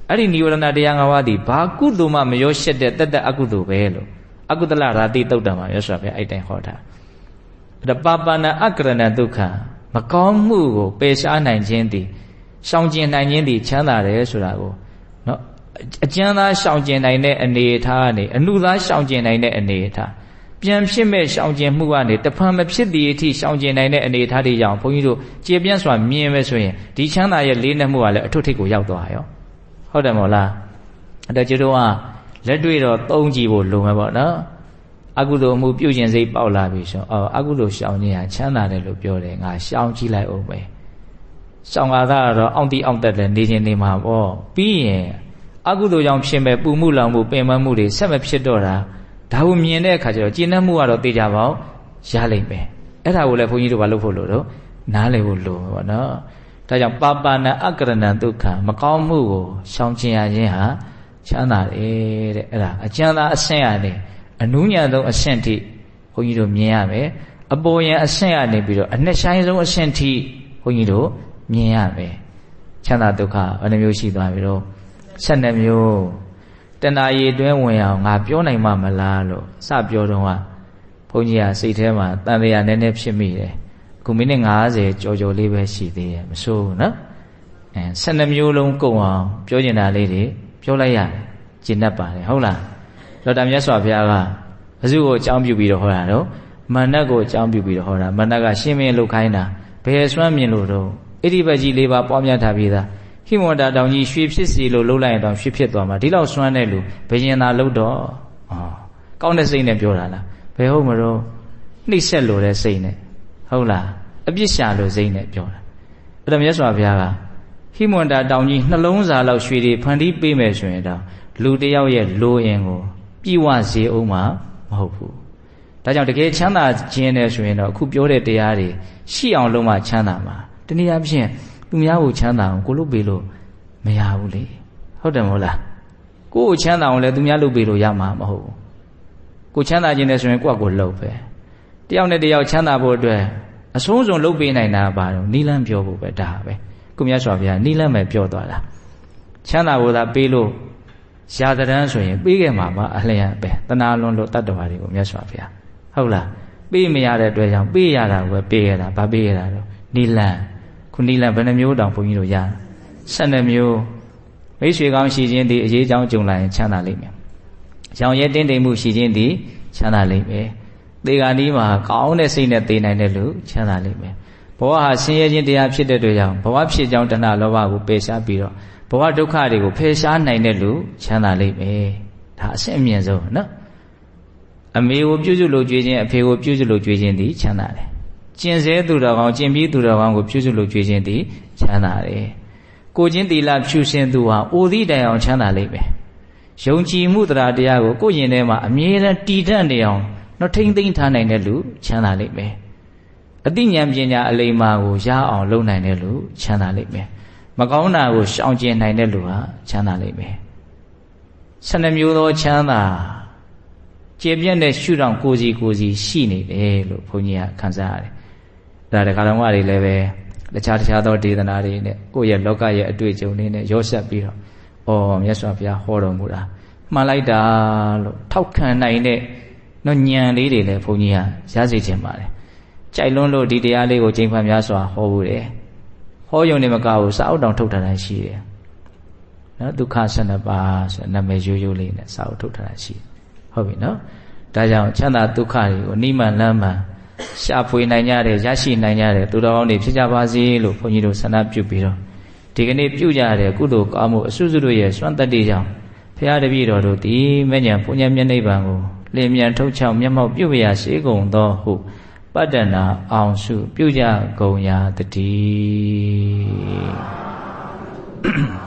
အဲ့ဒီနိဝရဏတရား၅ပါးဒီဘာကုသိုလ်မှမရောရှက်တဲ့တသက်အကုသိုလ်ပဲလို့အကုသလရာတိတုတ်တံမှာရသော်ပဲအဲ့တိုင်ဟောတာအဲ့ပါပနာအကရဏဒုက္ခမကောင်းမှုကိုပယ်ရှားနိုင်ခြင်းသည်ရှောင်ကျဉ်နိုင်ခြင်းသည်ချမ်းသာတယ်ဆိုတာကိုနော်အကျဉ်းသားရှောင်ကျဉ်နိုင်တဲ့အနေအထားကနေအနုသားရှောင်ကျဉ်နိုင်တဲ့အနေအထားပြန်ဖြစ်မဲ့ရှောင်ကျဉ်မှုကနေတဖန်မဖြစ်သည့်အထိရှောင်ကျဉ်နိုင်တဲ့အနေအထားတွေကြောင့်ဘုန်းကြီးတို့ကျေပြန့်စွာမြင်မယ်ဆိုရင်ဒီချမ်းသာရဲ့လေးနက်မှုကလည်းအထွတ်ထိပ်ကိုရောက်သွားရောဟုတ်တယ်မို့လားအဲ့တော့ကျတို့ကလက်တွေ့တော့သုံးကြည့်ဖို့လိုမှာပေါ့နော်အကုသိုလ်မှုပြုကျင်စိတ်ပေါက်လာပြီဆိုအကုသိုလ်ရှောင်ခြင်းဟာချမ်းသာတယ်လို့ပြောတယ်ငါရှောင်ကြည့်လိုက်အောင်ပဲရှောင်ကားတော့အောင့်တိအောင့်တက်တယ်နေခြင်းနေမှာပေါ့ပြီးရင်အကုသိုလ်ကြောင့်ဖြစ်မဲ့ပူမှုလောင်မှုပင်ပန်းမှုတွေဆက်မဖြစ်တော့တာဒါကိုမြင်တဲ့အခါကျတော့ကျင့်တတ်မှုကတော့သိကြပါအောင်ရလိမ့်မယ်အဲ့ဒါကိုလည်းဘုန်းကြီးတို့ဘာလုပ်ဖို့လို့တော့နားလည်ဖို့လိုပါတော့နော်ဒါကြောင့်ပါပနာအကရဏဒုက္ခမကောင်းမှုကိုရှောင်ကျဉ်ရခြင်းဟာချမ်းသာတယ်တဲ့အဲ့ဒါအကျဉ်းသားအဆင့်ရတယ်အနုညံဆုံးအဆင့်ထိဘုန်းကြီးတို့မြင်ရမယ်အပေါ်ယံအဆင့်ရနေပြီးတော့အနှစ်ဆိုင်ဆုံးအဆင့်ထိဘုန်းကြီးတို့မြင်ရမယ်ချမ်းသာဒုက္ခဘယ်နှမျိုးရှိသွားပြီတော့12မျိုးတဏှာရည်တွင်းဝင်အောင်ငါပြောနိုင်မှမလားလို့စပြောတော့ကဘုန်းကြီးကစိတ်ထဲမှာတန်တရားနည်းနည်းဖြစ်မိတယ်အခုမိနစ်50ကြော်ကြော်လေးပဲရှိသေးတယ်မဆိုးဘူးနော်12မျိုးလုံးကုန်အောင်ပြောကျင်တာလေးတွေပြောလိုက်ရတယ်ကျင့်တတ်ပါတယ်ဟုတ်လားတော်တာမြတ်စွာဘုရားကဘယ်သူ့ကိုအကြောင်းပြုပြီးတော့ဟောတာတော့မန္တကိုအကြောင်းပြုပြီးတော့ဟောတာမန္တကရှင်းမင်းလုတ်ခိုင်းတာဘယ်စွမ်းမြင်လို့တော့ဣတိပတ်ကြီး၄ပါးပွားများထားပြီးသားဟိမဝန္တာတောင်ကြီးရွှေဖြစ်စီလို့လှုပ်လိုက်ရင်တော့ရွှေဖြစ်သွားမှာဒီလောက်စွမ်းတဲ့လူဘယင်သာလှုပ်တော့ကောင်းတဲ့စိတ်နဲ့ပြောတာလားဘယ်ဟုတ်မလို့နှိမ့်ဆက်လို့တဲ့စိတ်နဲ့ဟုတ်လားအပြစ်ရှာလို့စိတ်နဲ့ပြောတာအဲ့တော့မြတ်စွာဘုရားကဟိမဝန္တာတောင်ကြီးနှလုံးစာလောက်ရွှေတွေဖန်တီးပေးမယ်ဆိုရင်တော့လူတယောက်ရဲ့လိုအင်ကိုပြည့်ဝစေအောင်မှာမဟုတ်ဘူးဒါကြောင့်တကယ်ချမ်းသာခြင်းနဲ့ဆိုရင်တော့အခုပြောတဲ့တရားတွေရှိအောင်လုံးဝချမ်းသာမှာတနည်းအားဖြင့်သူများကိုချမ်းသာအောင်ကိုလုပ်ပေးလို့မရဘူးလေဟုတ်တယ်မဟုတ်လားကိုယ်ကိုချမ်းသာအောင်လည်းသူများလုပ်ပေးလို့ရမှာမဟုတ်ဘူးကိုချမ်းသာခြင်းနဲ့ဆိုရင်ကိုယ့်ကိုလှုပ်ပဲတယောက်နဲ့တယောက်ချမ်းသာဖို့အတွက်အဆုံးစွန်လုပ်ပေးနိုင်တာပါတော့နီးလန်းပြောဖို့ပဲဒါပဲကိုမြတ်စွာဘုရားနီးလန်းပဲပြောသွားတာချမ်းသာဖို့သာပေးလို့ရာဇဒန်းဆိုရင်ပေးခဲ့မှာပါအလျံပဲတဏှာလွန်လို့တတ္တဝါတွေကိုမြတ်စွာဘုရားဟုတ်လားပေးမရတဲ့အတွက်ကြောင့်ပေးရတာကိုပဲပေးရတာဗာပေးရတာတော့နီလန်ခုနီလန်ဘယ်နှမျိုးတောင်ဘုန်းကြီးတို့ရ12မျိုးမိတ်ဆွေကောင်းရှိခြင်းသည်အရေးကြောင်းကြုံလာရင်ချမ်းသာလိမ့်မယ်ရောင်ရဲတင်းတိမ်မှုရှိခြင်းသည်ချမ်းသာလိမ့်မယ်သေဂာနီးမှာကောင်းတဲ့စိတ်နဲ့သေနိုင်တဲ့လူချမ်းသာလိမ့်မယ်ဘဝဟာဆင်းရဲခြင်းတရားဖြစ်တဲ့အတွက်ကြောင့်ဘဝဖြစ်ကြောင်းတဏှာလောဘကိုပယ်ရှားပြီးတော့ဘဝဒုက္ခတွေကိုဖယ်ရှားနိုင်တဲ့လူချမ်းသာလိမ့်မယ်ဒါအဆင့်အမြင့်ဆုံးနော်အမေကိုပြုစုလို့ကြွေးခြင်းအဖေကိုပြုစုလို့ကြွေးခြင်းသည်ချမ်းသာတယ်ကျင့်စေသူတော်ကောင်းကျင့်ပြီးသူတော်ကောင်းကိုပြုစုလို့ကြွေးခြင်းသည်ချမ်းသာတယ်ကိုချင်းသီလဖြူစင်သူဟာအိုသည့်တိုင်အောင်ချမ်းသာလိမ့်မယ်ယုံကြည်မှုတရားကိုကိုယ့်ရင်ထဲမှာအမြဲတမ်းတည်တံ့နေအောင်တော့ထိမ့်သိမ့်ထားနိုင်တဲ့လူချမ်းသာလိမ့်မယ်အသိဉာဏ်ပညာအလိမ္မာကိုရအောင်လုပ်နိုင်တဲ့လူချမ်းသာလိမ့်မယ်မကောင်းတာကိုရှောင်ကျဉ်နိုင်တဲ့လူဟာချမ်းသာလိမ့်မယ်12မျိုးသောချမ်းသာကျေပြည့်တဲ့ရှုထောင့်ကိုစီရှိနေတယ်လို့ဘုန်းကြီးကခံစားရတယ်ဒါတခါတော့တွေလည်းပဲတခြားသောဒေသနာတွေနဲ့ကိုယ့်ရဲ့လောကရဲ့အတွေ့အကြုံတွေနဲ့ရောဆက်ပြီးတော့မြတ်စွာဘုရားဟောတော်မူတာမှန်လိုက်တာလို့ထောက်ခံနိုင်တဲ့နော်ဉာဏ်လေးတွေလည်းဘုန်းကြီးကရစေခြင်းပါတယ်ကြိုက်လွန်းလို့ဒီတရားလေးကိုချိန်ဖန်များစွာဟောဘူးတယ်ဟောယုံနေမကဘူးစာအုပ်တောင်ထုတ်ထားတာရှိတယ်နော်ဒုက္ခ12ပါးဆိုနာမည်ရိုးလေးနဲ့စာအုပ်ထုတ်ထားတာရှိတယ်ဟုတ်ပြီနော်ဒါကြောင့်ချမ်းသာဒုက္ခတွေကိုနိမန်လမ်းမှန် ရှာဖွေနိုင်ကြတယ်ရရှိနိုင်ကြတယ်သူတော်ကောင်းတွေဖြစ်ကြပါစေလို့ဘုန်းကြီးတို့ဆန္ဒပြုပြီးတော့ဒီကနေ့ပြုကြတဲ့ကုသိုလ်ကောင်းမှုအစွတ်စွတ်တို့ရဲ့စွမ်းတတ္တိကြောင့်ဘုရားတပည့်တော်တို့သည်မဲ့ညာဘုညာမျက်နှိပ်ပံကိုလင်းမြန်ထုတ်ချောက်မျက်မှောက်ပြုရရှိကုန်သောဟုပတ္တနာအောင်စုပြုကြကုန်ရာတည်း